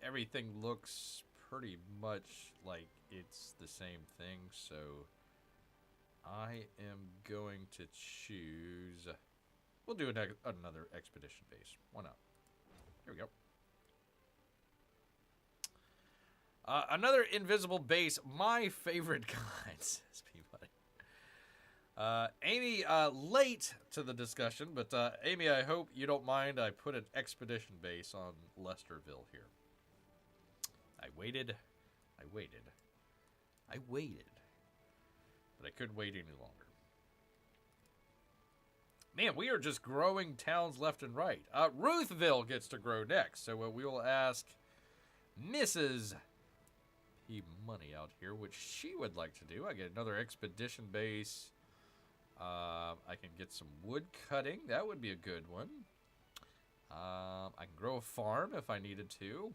Everything looks pretty much like it's the same thing, so I am going to choose... We'll do another expedition base. Why not? Here we go. Another invisible base, my favorite kind, says Peabody. Amy, late to the discussion, but Amy, I hope you don't mind I put an expedition base on Lesterville here. I waited. But I couldn't wait any longer. Man, we are just growing towns left and right. Ruthville gets to grow next, so we will ask Mrs. P. Money out here, which she would like to do. I get another expedition base. I can get some wood cutting. That would be a good one. I can grow a farm if I needed to.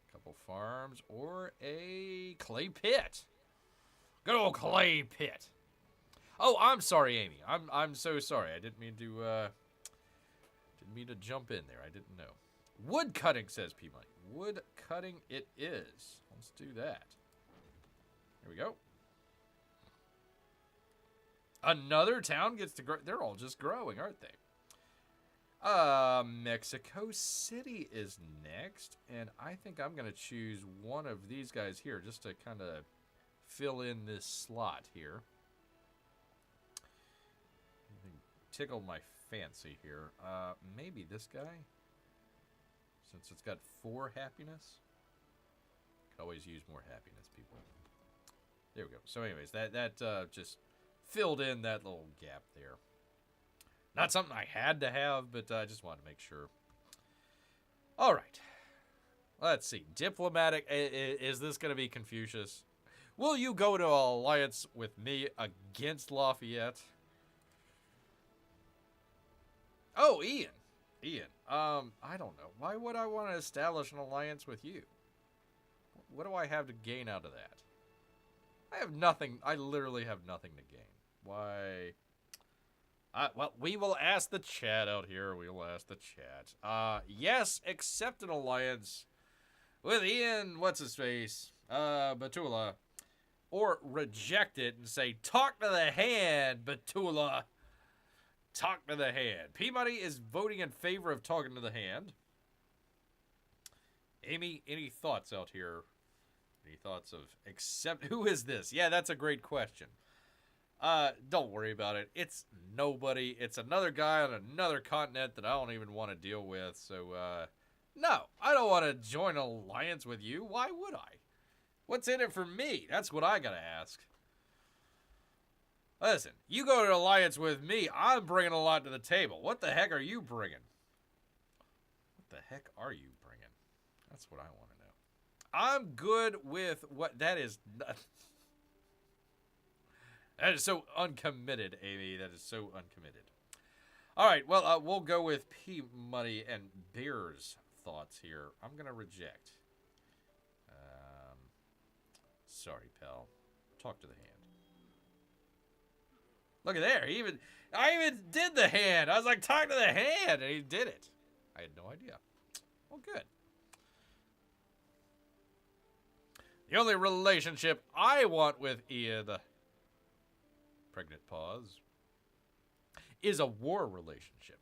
A couple farms or a clay pit. Good old clay pit. Oh, I'm sorry, Amy. I'm so sorry. I didn't mean to jump in there. I didn't know. Wood cutting, says P Money. Wood cutting it is. Let's do that. Here we go. Another town gets to grow. They're all just growing, aren't they? Mexico City is next. And I think I'm going to choose one of these guys here just to kind of fill in this slot here. Tickle my fancy here. Maybe this guy? Since it's got 4 happiness. Could always use more happiness, people. There we go. So anyways, that just filled in that little gap there. Not something I had to have, but I just wanted to make sure. All right. Let's see. Diplomatic. Is this going to be Confucius? Will you go to an alliance with me against Lafayette? Oh, Ian. I don't know. Why would I want to establish an alliance with you? What do I have to gain out of that? I have nothing. I literally have nothing to gain. Why? Well, we will ask the chat out here. We will ask the chat. Yes, accept an alliance with Ian, what's-his-face, Batula. Or reject it and say, talk to the hand, Batula. Talk to the hand. P-Money is voting in favor of talking to the hand. Amy, any thoughts out here? Any thoughts of accept? Who is this? Yeah, that's a great question. Don't worry about it. It's nobody. It's another guy on another continent that I don't even want to deal with. So, no, I don't want to join an alliance with you. Why would I? What's in it for me? That's what I gotta ask. Listen, you go to alliance with me, I'm bringing a lot to the table. What the heck are you bringing? What the heck are you bringing? That's what I want to know. I'm good with what that is. That is so uncommitted, Amy. That is so uncommitted. All right, well, we'll go with P Money and Bear's thoughts here. I'm going to reject. Sorry, pal. Talk to the hand. Look at there. I even did the hand. I was like, talk to the hand, and he did it. I had no idea. Well, good. The only relationship I want with Ian, pregnant pause, is a war relationship.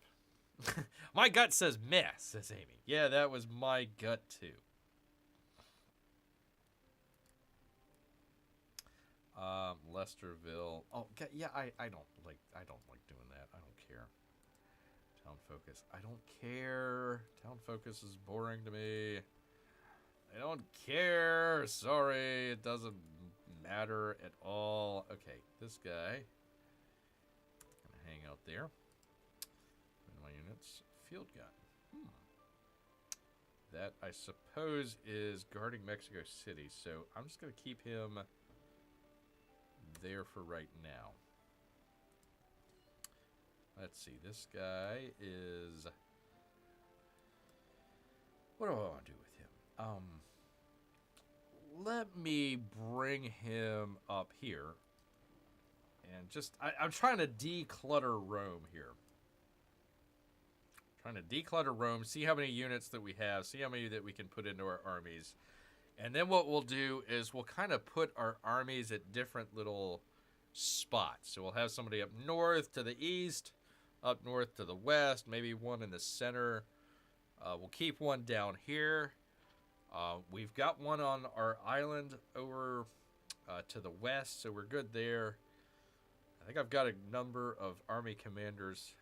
My gut says meh, says Amy. Yeah, that was my gut too. Lesterville. Oh, yeah, I don't like doing that. I don't care. Town focus. I don't care. Town focus is boring to me. I don't care. Sorry, it doesn't matter at all. Okay, this guy. Gonna hang out there. In my units. Field gun. That, I suppose, is guarding Mexico City. So I'm just gonna keep him there for right now. Let's see. This guy is. What do I want to do with him? Let me bring him up here. And just, I'm trying to declutter Rome here. Trying to declutter Rome, see how many units that we have, see how many that we can put into our armies. And then what we'll do is we'll kind of put our armies at different little spots. So we'll have somebody up north to the east, up north to the west, maybe one in the center. We'll keep one down here. We've got one on our island over to the west, so we're good there. I think I've got a number of army commanders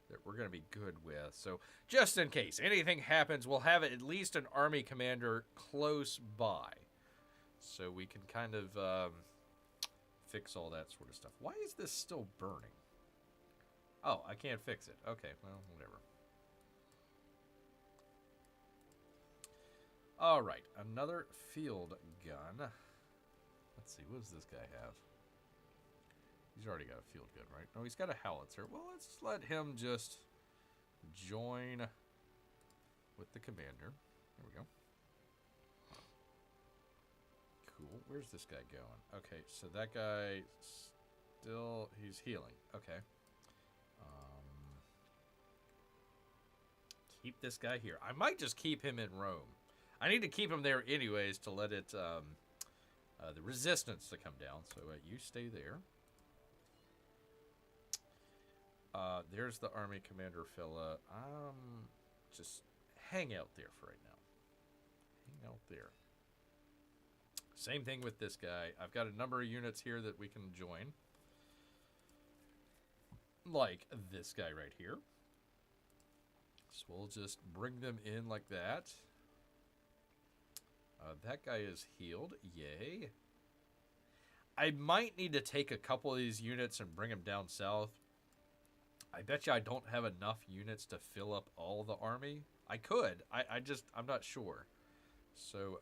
that we're going to be good with. So just in case anything happens, we'll have at least an army commander close by. So we can kind of fix all that sort of stuff. Why is this still burning? Oh, I can't fix it. Okay, well, whatever. All right, another field gun. Let's see, what does this guy have? He's already got a field gun, right? No, he's got a howitzer. Well, let's let him just join with the commander. There we go. Cool. Where's this guy going? Okay, so that guy still, he's healing. Okay. Keep this guy here. I might just keep him in Rome. I need to keep him there anyways to let it, the resistance to come down. So you stay there. There's the army commander fella. Just hang out there for right now. Hang out there. Same thing with this guy. I've got a number of units here that we can join. Like this guy right here. So we'll just bring them in like that. That guy is healed. Yay. I might need to take a couple of these units and bring them down south. I bet you I don't have enough units to fill up all the army. I could. I'm not sure. So,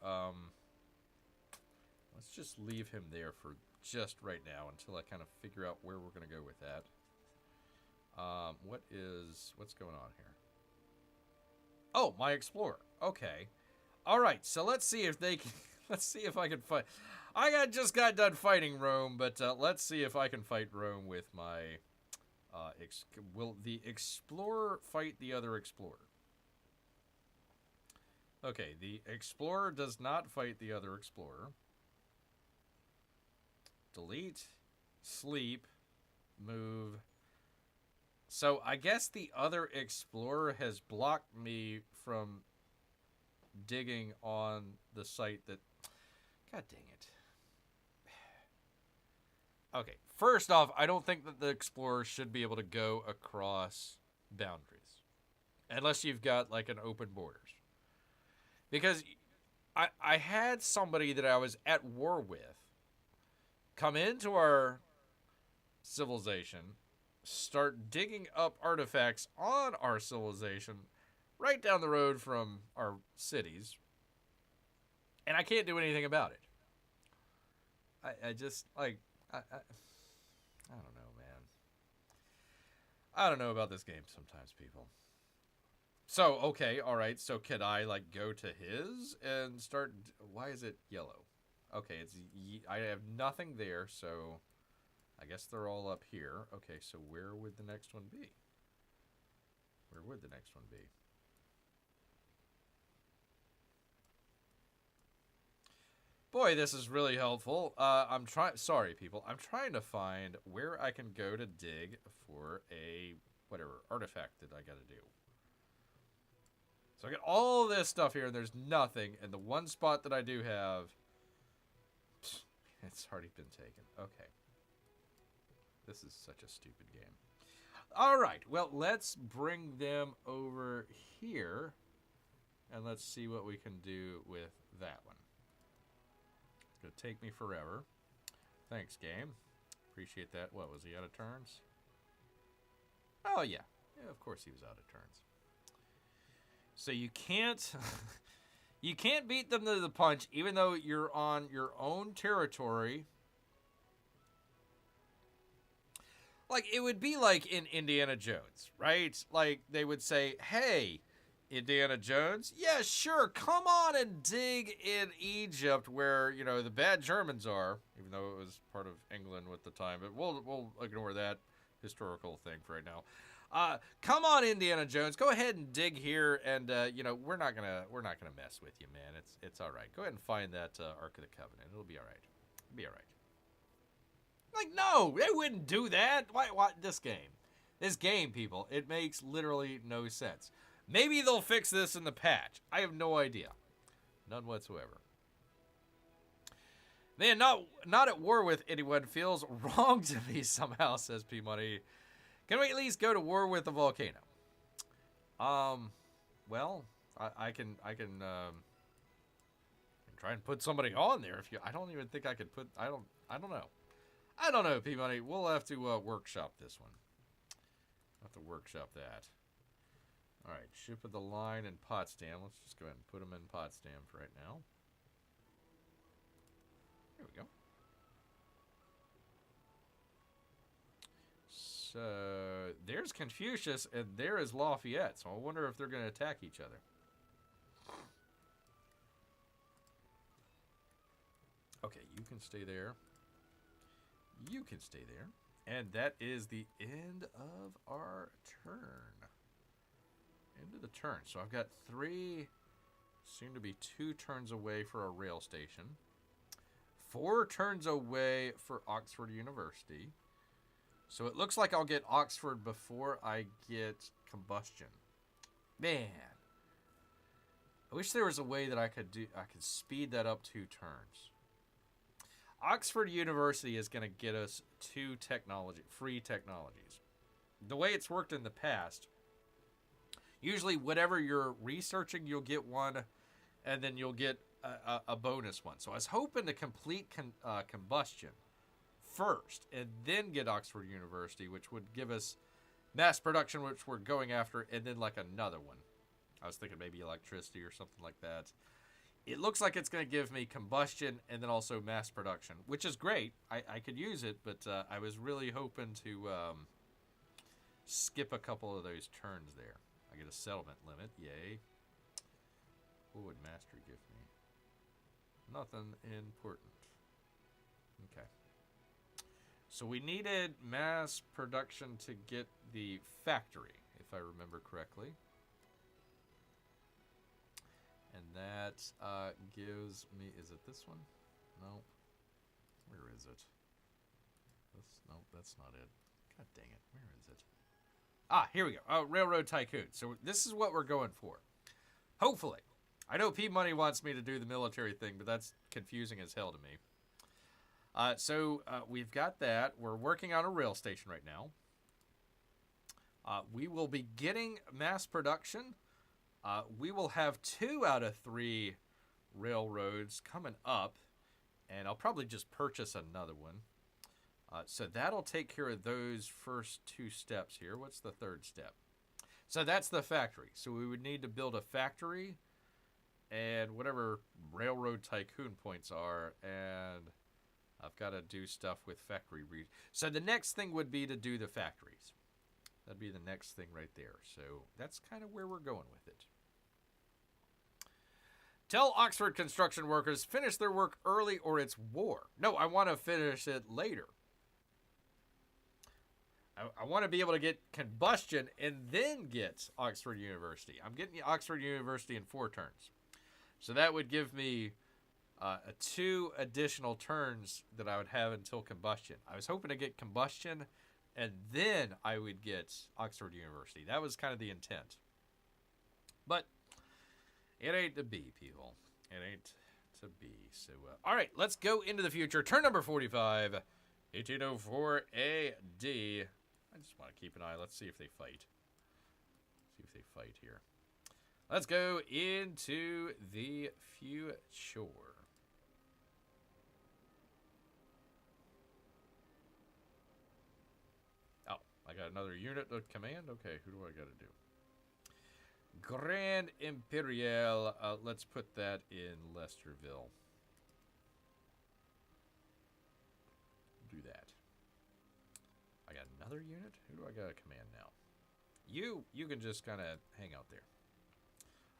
let's just leave him there for just right now until I kind of figure out where we're going to go with that. What's going on here? Oh, my explorer. Okay. All right. So let's see if they can, let's see if I can fight. Just got done fighting Rome, but let's see if I can fight Rome with my, will the explorer fight the other explorer? Okay, the explorer does not fight the other explorer. Delete, sleep, move. So I guess the other explorer has blocked me from digging on the site that... God dang it. Okay, first off, I don't think that the explorer should be able to go across boundaries. Unless you've got, like, an open borders. Because I had somebody that I was at war with come into our civilization, start digging up artifacts on our civilization right down the road from our cities, and I can't do anything about it. I just, like, I don't know, man. I don't know about this game sometimes, people. So, okay, all right. So, can I, like, go to his and start? Why is it yellow? Okay, I have nothing there, so I guess they're all up here. Okay, so where would the next one be? Where would the next one be? Boy, this is really helpful. I'm trying. Sorry, people. I'm trying to find where I can go to dig for a whatever artifact that I got to do. So I got all this stuff here, and there's nothing. And the one spot that I do have, it's already been taken. Okay. This is such a stupid game. All right. Well, let's bring them over here, and let's see what we can do with that one. It's going to take me forever. Thanks, game. Appreciate that. What, was he out of turns? Oh, yeah. Yeah, of course he was out of turns. So you can't you can't beat them to the punch even though you're on your own territory. Like, it would be like in Indiana Jones, right? Like, they would say, hey, Indiana Jones, yeah, sure, come on and dig in Egypt where, you know, the bad Germans are, even though it was part of England at the time, but we'll ignore that historical thing for right now. Come on, Indiana Jones, go ahead and dig here, and you know, we're not gonna mess with you, man. It's all right. Go ahead and find that Ark of the Covenant. It'll be all right. It'll be all right. Like, no, they wouldn't do that. Why this game, people, it makes literally no sense. Maybe they'll fix this in the patch. I have no idea. None whatsoever. Man, not at war with anyone feels wrong to me somehow, says P Money. Can we at least go to war with the volcano? Well, I can try and put somebody on there if you. I don't even think I could put. I don't know. I don't know, P Money. We'll have to workshop this one. Have to workshop that. All right, ship of the line in Potsdam. Let's just go ahead and put them in Potsdam for right now. Here we go. So there's Confucius and there is Lafayette. So I wonder if they're going to attack each other. Okay, you can stay there. You can stay there. And that is the end of our turn. End of the turn. So I've got 3, soon to be 2 turns away for a rail station. 4 turns away for Oxford University. So it looks like I'll get Oxford before I get combustion. Man. I wish there was a way that I could speed that up 2 turns. Oxford University is going to get us 2 free technologies. The way it's worked in the past, usually whatever you're researching, you'll get one, and then you'll get a bonus one. So I was hoping to complete combustion first, and then get Oxford University, which would give us mass production, which we're going after, and then like another one. I was thinking maybe electricity or something like that. It looks like it's going to give me combustion and then also mass production, which is great. I could use it, but I was really hoping to skip a couple of those turns there. I get a settlement limit. Yay. What would mastery give me? Nothing important. Okay. So we needed mass production to get the factory, if I remember correctly. And that gives me, is it this one? No. Where is it? No, that's not it. God dang it. Where is it? Ah, here we go. Oh, Railroad Tycoon. So this is what we're going for. Hopefully. I know P Money wants me to do the military thing, but that's confusing as hell to me. So we've got that. We're working on a rail station right now. We will be getting mass production. We will have 2 out of 3 railroads coming up, and I'll probably just purchase another one. So that'll take care of those first two steps here. What's the third step? So that's the factory. So we would need to build a factory and whatever railroad tycoon points are, and I've got to do stuff with factory. So the next thing would be to do the factories. That'd be the next thing right there. So that's kind of where we're going with it. Tell Oxford construction workers, finish their work early or it's war. No, I want to finish it later. I want to be able to get combustion and then get Oxford University. I'm getting Oxford University in 4 turns. So that would give me 2 additional turns that I would have until combustion. I was hoping to get combustion and then I would get Oxford University. That was kind of the intent. But it ain't to be, people. It ain't to be. So, all right, let's go into the future. Turn number 45, 1804 AD. I just want to keep an eye. Let's see if they fight. See if they fight here. Let's go into the future. Oh, I got another unit of command. Okay, who do I got to do? Grand Imperial. Let's put that in Lesterville. Do that. I got another unit? Who do I got to command now? You can just kind of hang out there.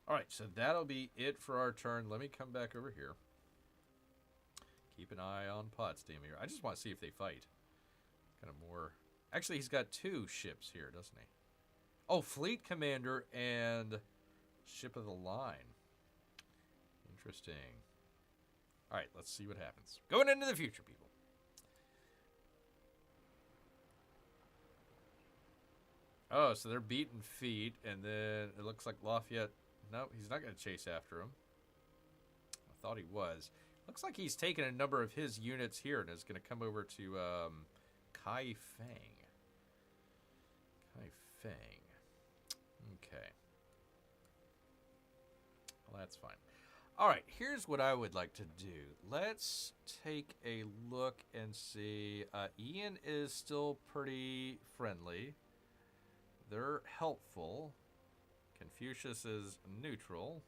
Alright, so that'll be it for our turn. Let me come back over here. Keep an eye on Potsdam here. I just want to see if they fight. Kind of more... Actually, he's got 2 ships here, doesn't he? Oh, Fleet Commander and Ship of the Line. Interesting. Alright, let's see what happens. Going into the future, people. Oh, so they're beating feet, and then it looks like Lafayette... No, he's not going to chase after him. I thought he was. Looks like he's taken a number of his units here and is going to come over to Kai Fang. Kai Fang. Okay. Well, that's fine. All right, here's what I would like to do. Let's take a look and see. Ian is still pretty friendly. They're helpful. Confucius is neutral.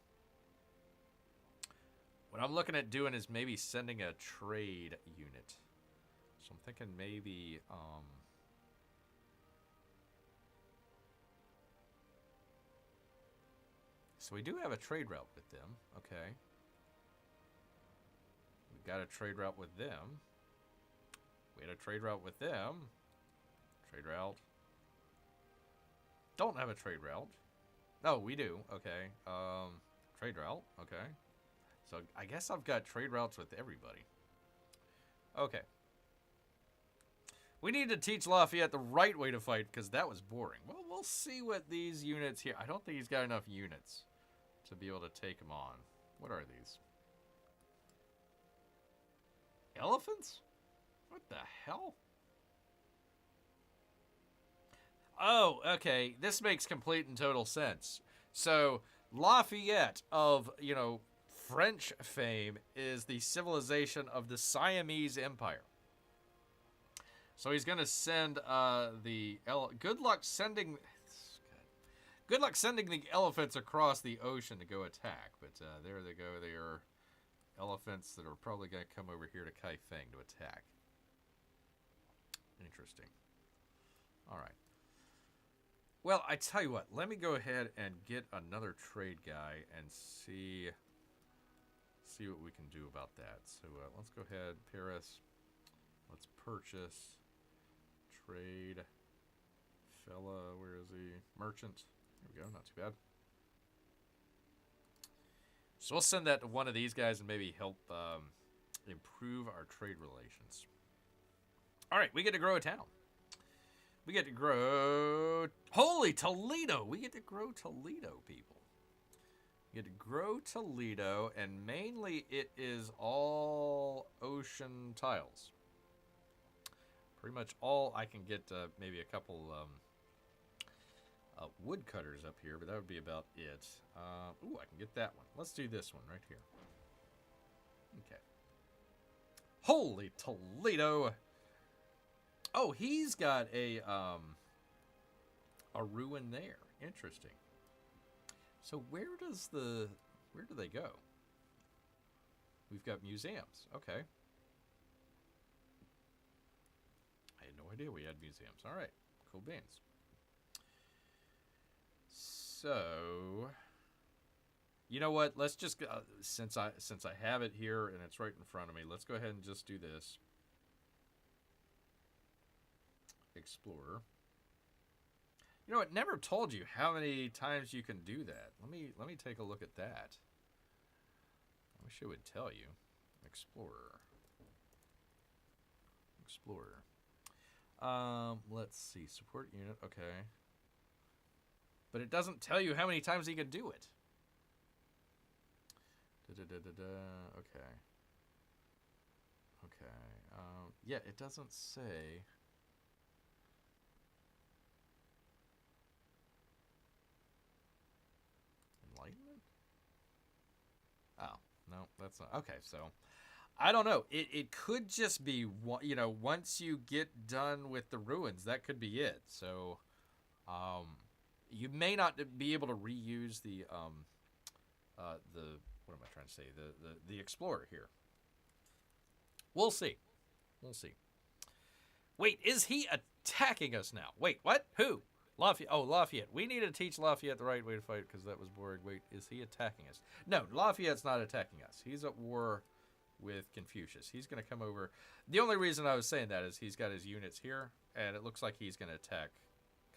What I'm looking at doing is maybe sending a trade unit. So I'm thinking maybe... So we do have a trade route with them. Okay. We got a trade route with them. We had a trade route with them. Trade route. Don't have a trade route. No, we do. Okay. Trade route. Okay. So I guess I've got trade routes with everybody. Okay. We need to teach Lafayette the right way to fight because that was boring. Well, we'll see what these units here... I don't think he's got enough units to be able to take them on. What are these? Elephants? What the hell? Oh, okay. This makes complete and total sense. So, Lafayette of, French fame is the civilization of the Siamese Empire. So he's going to send good luck sending the elephants across the ocean to go attack. But there they go. They are elephants that are probably going to come over here to Kaifeng to attack. Interesting. All right. Well, I tell you what. Let me go ahead and get another trade guy and see what we can do about that. So let's go ahead, Paris. Let's purchase. Trade. Fella, where is he? Merchant. There we go, not too bad. So we'll send that to one of these guys and maybe help improve our trade relations. All right, we get to grow a town. We get to grow... Holy Toledo! We get to grow Toledo, people. We get to grow Toledo, and mainly it is all ocean tiles. Pretty much all. I can get maybe a couple woodcutters up here, but that would be about it. Ooh, I can get that one. Let's do this one right here. Okay. Holy Toledo! Oh, he's got a ruin there. Interesting. So where do they go? We've got museums. Okay. I had no idea we had museums. All right. Cool beans. So, you know what? Let's just since I have it here and it's right in front of me, let's go ahead and just do this. Explorer. You know, it never told you how many times you can do that. Let me take a look at that. I wish it would tell you. Explorer. Explorer. Let's see. Support unit. Okay. But it doesn't tell you how many times he can do it. Okay. Okay. Yeah, it doesn't say. Enlightenment? Oh, no, that's not. Okay, so I don't know. It could just be, you know, once you get done with the ruins, that could be it. So, you may not be able to reuse the what am I trying to say? The Explorer here. We'll see. We'll see. Wait, is he attacking us now? Wait, what? Who? Lafayette. Oh, Lafayette. We need to teach Lafayette the right way to fight because that was boring. Wait, is he attacking us? No, Lafayette's not attacking us. He's at war with Confucius. He's going to come over. The only reason I was saying that is he's got his units here, and it looks like he's going to attack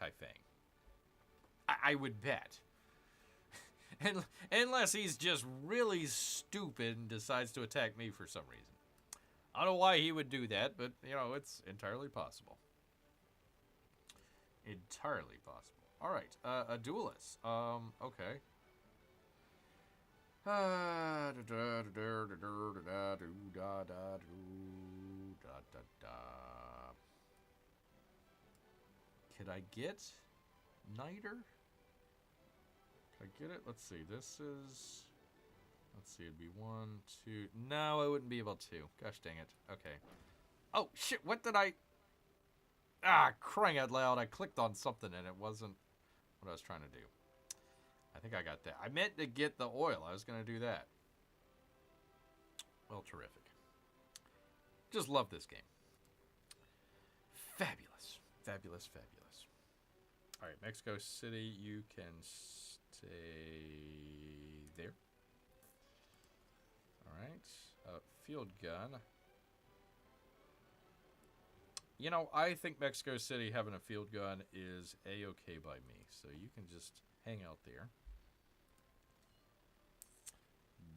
Kaifeng. I would bet. And unless he's just really stupid and decides to attack me for some reason. I don't know why he would do that, but, you know, it's entirely possible. Entirely possible. All right, a duelist. Okay. Could I get Niter? Could I get it? Let's see. This is... Let's see. It'd be 1, 2... No, I wouldn't be able to. Gosh dang it. Okay. Oh, shit. What did I... Ah, crying out loud. I clicked on something and it wasn't what I was trying to do. I think I got that. I meant to get the oil. I was going to do that. Well, terrific. Just love this game. Fabulous. Fabulous, fabulous. All right, Mexico City, you can stay there. All right. Field gun. You know, I think Mexico City having a field gun is A-okay by me. So you can just hang out there.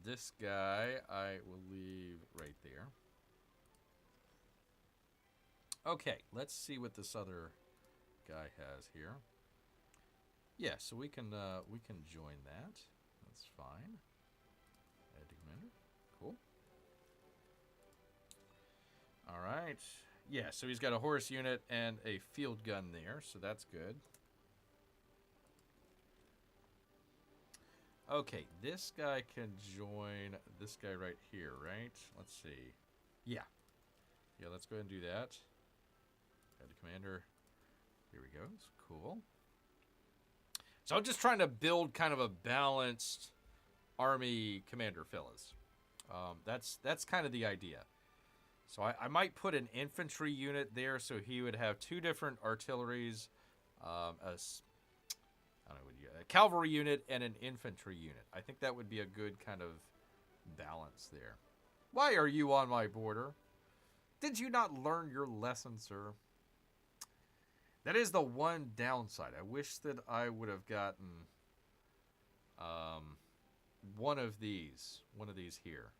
This guy I will leave right there. Okay, let's see what this other guy has here. Yeah, so we can join that. That's fine. Add to commander. Cool. All right. Yeah, so he's got a horse unit and a field gun there, so that's good. Okay, this guy can join this guy right here, right? Let's see. Yeah. Yeah, let's go ahead and do that. Add to commander. Here we go. Cool. So I'm just trying to build kind of a balanced army commander, fellas. That's kind of the idea. So I might put an infantry unit there so he would have 2 different artilleries, a cavalry unit and an infantry unit. I think that would be a good kind of balance there. Why are you on my border? Did you not learn your lesson, sir? That is the one downside. I wish that I would have gotten one of these here.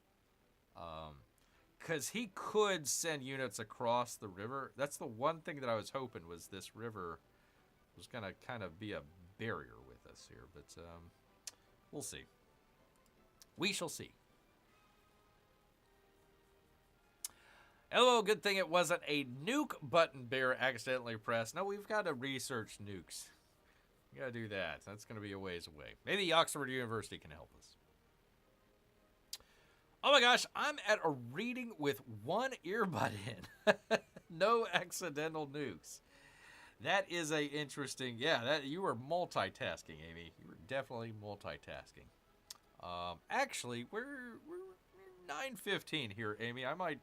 Because he could send units across the river. That's the one thing that I was hoping was this river was going to kind of be a barrier with us here. But we'll see. We shall see. Hello, good thing it wasn't a nuke button Bear accidentally pressed. No, we've got to research nukes. We got to do that. That's going to be a ways away. Maybe Oxford University can help us. Oh my gosh, I'm at a reading with one earbud in. No accidental nukes. That is a interesting. Yeah, that you were multitasking, Amy. You were definitely multitasking. Actually, we're 9:15 here, Amy. I might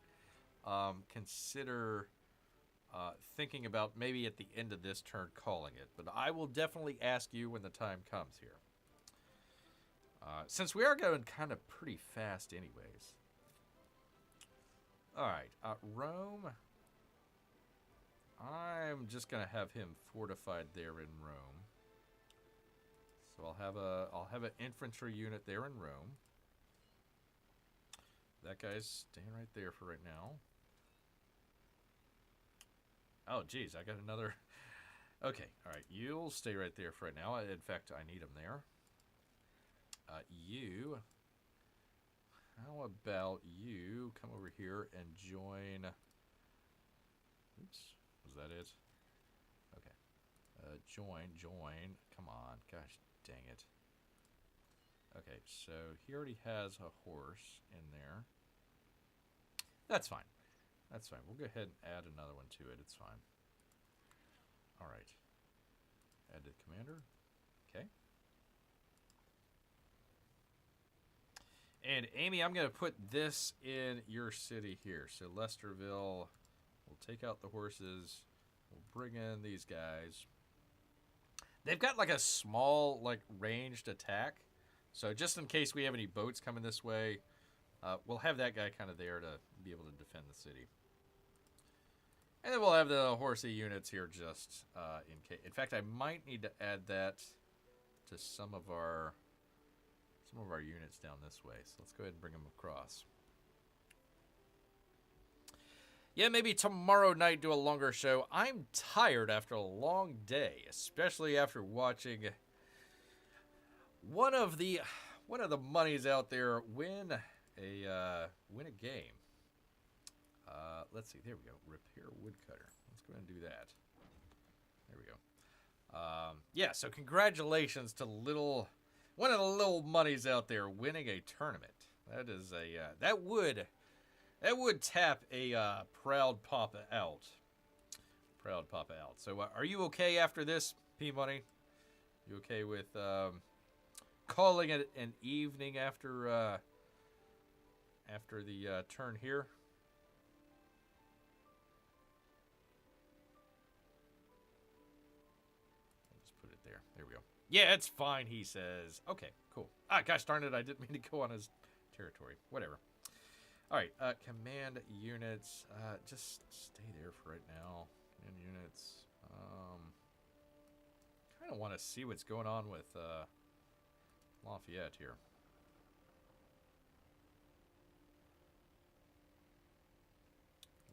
consider thinking about maybe at the end of this turn calling it, but I will definitely ask you when the time comes here. Since we are going kind of pretty fast, anyways. All right, Rome. I'm just gonna have him fortified there in Rome. So I'll have an infantry unit there in Rome. That guy's staying right there for right now. Oh, geez, I got another. Okay, all right, you'll stay right there for right now. In fact, I need him there. You. How about you come over here and join? Oops, was that it? Okay. Join. Come on, gosh dang it. Okay, so he already has a horse in there. That's fine. That's fine. We'll go ahead and add another one to it. It's fine. All right. Add to commander. Okay. And Amy, I'm going to put this in your city here. So Lesterville, we'll take out the horses. We'll bring in these guys. They've got like a small, like ranged attack. So just in case we have any boats coming this way, we'll have that guy kind of there to be able to defend the city. And then we'll have the horsey units here just in case. In fact, I might need to add that to some of our units down this way. So let's go ahead and bring them across. Yeah, maybe tomorrow night do a longer show. I'm tired after a long day, especially after watching one of the monies out there win a game. Let's see. There we go. Repair woodcutter. Let's go ahead and do that. There we go. Yeah. So congratulations to one of the little monies out there winning a tournament. That is that would tap a proud papa out. Proud papa out. So are you okay after this, P Money? You okay with calling it an evening after the turn here? I'll just put it there. There we go. Yeah, it's fine, he says. Okay, cool. Ah, gosh darn it, I didn't mean to go on his territory. Whatever. All right, command units. Just stay there for right now. Command units. Kind of want to see what's going on with Lafayette here.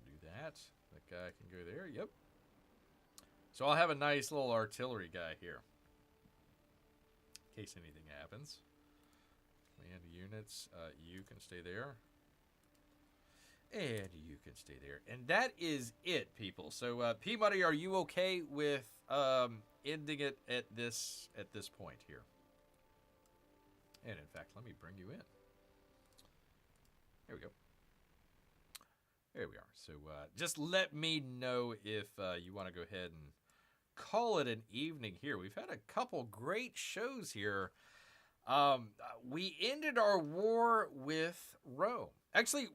Do that. That guy can go there. Yep. So I'll have a nice little artillery guy here, in case anything happens. Command units. You can stay there. And you can stay there. And that is it, people. So, P-Money, are you okay with ending it at this point here? And, in fact, let me bring you in. There we go. There we are. So, just let me know if you want to go ahead and call it an evening here. We've had a couple great shows here. We ended our war with Rome. Actually,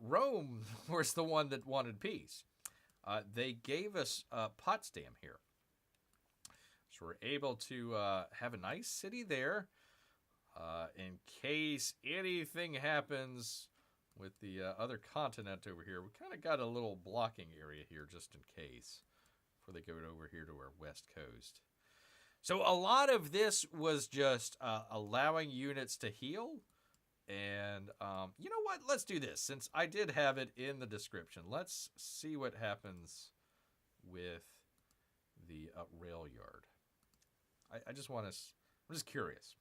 Rome was the one that wanted peace. They gave us Potsdam here. So we're able to have a nice city there in case anything happens with the other continent over here. We kind of got a little blocking area here just in case before they go over here to our west coast. So a lot of this was just allowing units to heal. And you know what? Let's do this. Since I did have it in the description, let's see what happens with the rail yard. I just want to... I'm just curious.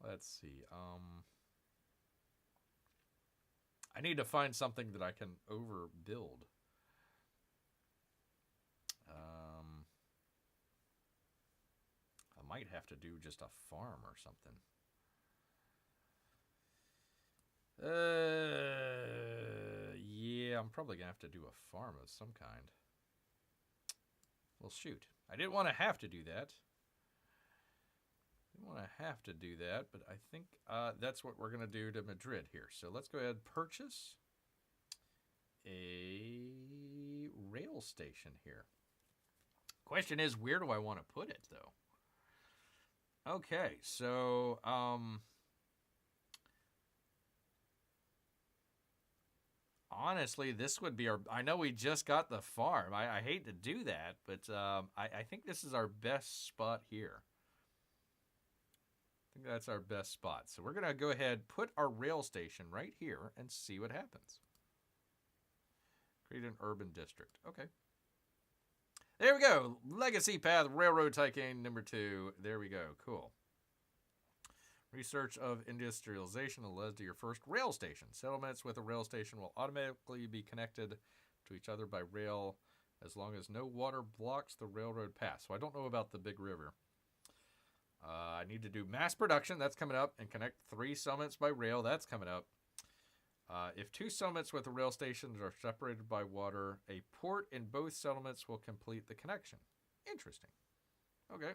Let's see. I need to find something that I can overbuild. I might have to do just a farm or something. Yeah, I'm probably going to have to do a farm of some kind. Well, shoot. I didn't want to have to do that. But I think that's what we're going to do to Madrid here. So let's go ahead and purchase a rail station here. Question is, where do I want to put it, though? Okay, so honestly, this would be our... I know we just got the farm. I hate to do that, but I think this is our best spot here. I think that's our best spot. So we're going to go ahead, put our rail station right here, and see what happens. Create an urban district. Okay. There we go. Legacy Path Railroad Tycoon number 2. There we go. Cool. Research of industrialization will lead to your first rail station. Settlements with a rail station will automatically be connected to each other by rail as long as no water blocks the railroad path. So I don't know about the big river. I need to do mass production. That's coming up. And connect 3 settlements by rail. That's coming up. If 2 settlements with the rail stations are separated by water, a port in both settlements will complete the connection. Interesting. Okay.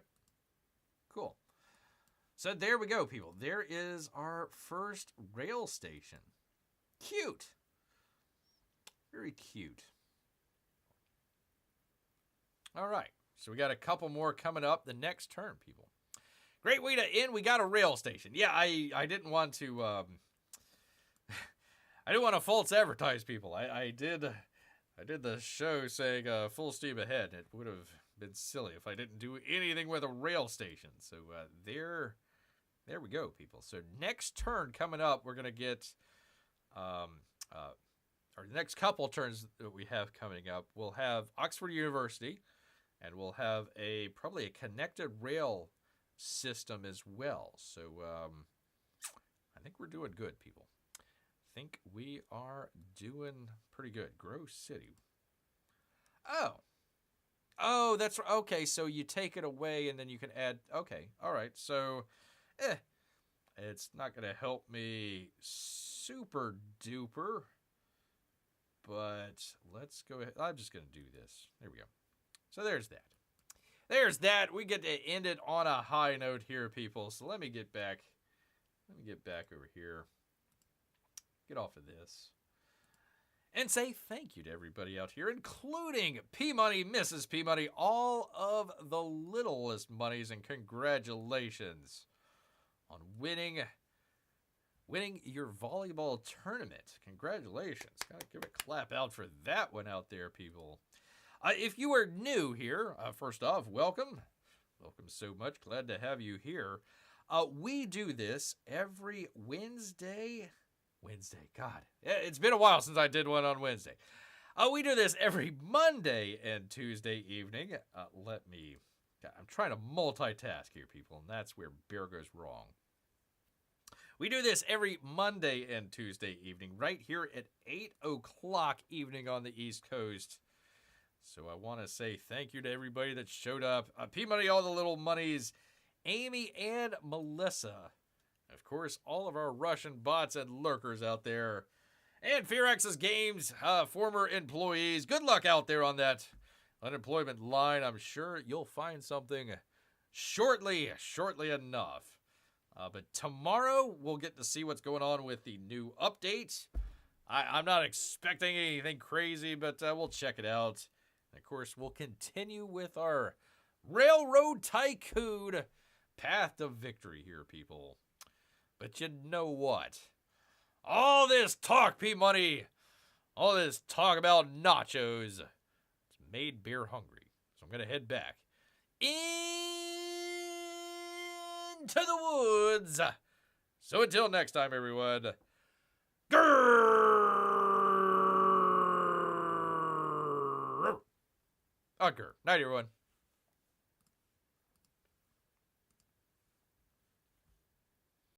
Cool. So there we go, people. There is our first rail station. Cute. Very cute. All right. So we got a couple more coming up the next turn, people. Great way to end. We got a rail station. Yeah, I didn't want to... I didn't want to false advertise people. I did the show saying full steam ahead. It would have been silly if I didn't do anything with a rail station. So there we go, people. So next turn coming up, we're gonna get or the next couple turns that we have coming up, we'll have Oxford University, and we'll have probably a connected rail system as well. So I think we're doing good, people. I think we are doing pretty good. Grove City. Oh, that's right. Okay, so you take it away and then you can add. Okay, all right. So, it's not going to help me super duper, but let's go ahead. I'm just going to do this. There we go. So there's that. There's that. We get to end it on a high note here, people. So let me get back. Let me get back over here. Get off of this. And say thank you to everybody out here, including P-Money, Mrs. P-Money, all of the littlest monies, and congratulations on winning your volleyball tournament. Congratulations. Gotta give a clap out for that one out there, people. If you are new here, first off, welcome. Welcome so much. Glad to have you here. We do this every Wednesday. God. It's been a while since I did one on Wednesday. We do this every Monday and Tuesday evening. I'm trying to multitask here, people, and that's where Bear goes wrong. We do this every Monday and Tuesday evening, right here at 8 o'clock evening on the East Coast. So I want to say thank you to everybody that showed up. P-Money, all the little monies, Amy and Melissa. Of course, all of our Russian bots and lurkers out there. And Fearx's Games, former employees. Good luck out there on that unemployment line. I'm sure you'll find something shortly enough. But tomorrow, we'll get to see what's going on with the new update. I'm not expecting anything crazy, but we'll check it out. And of course, we'll continue with our Railroad Tycoon path to victory here, people. But you know what? All this talk, P-Money, all this talk about nachos, it's made Bear hungry. So I'm going to head back into the woods. So until next time, everyone, Grrrr! Grrrr. Night, everyone.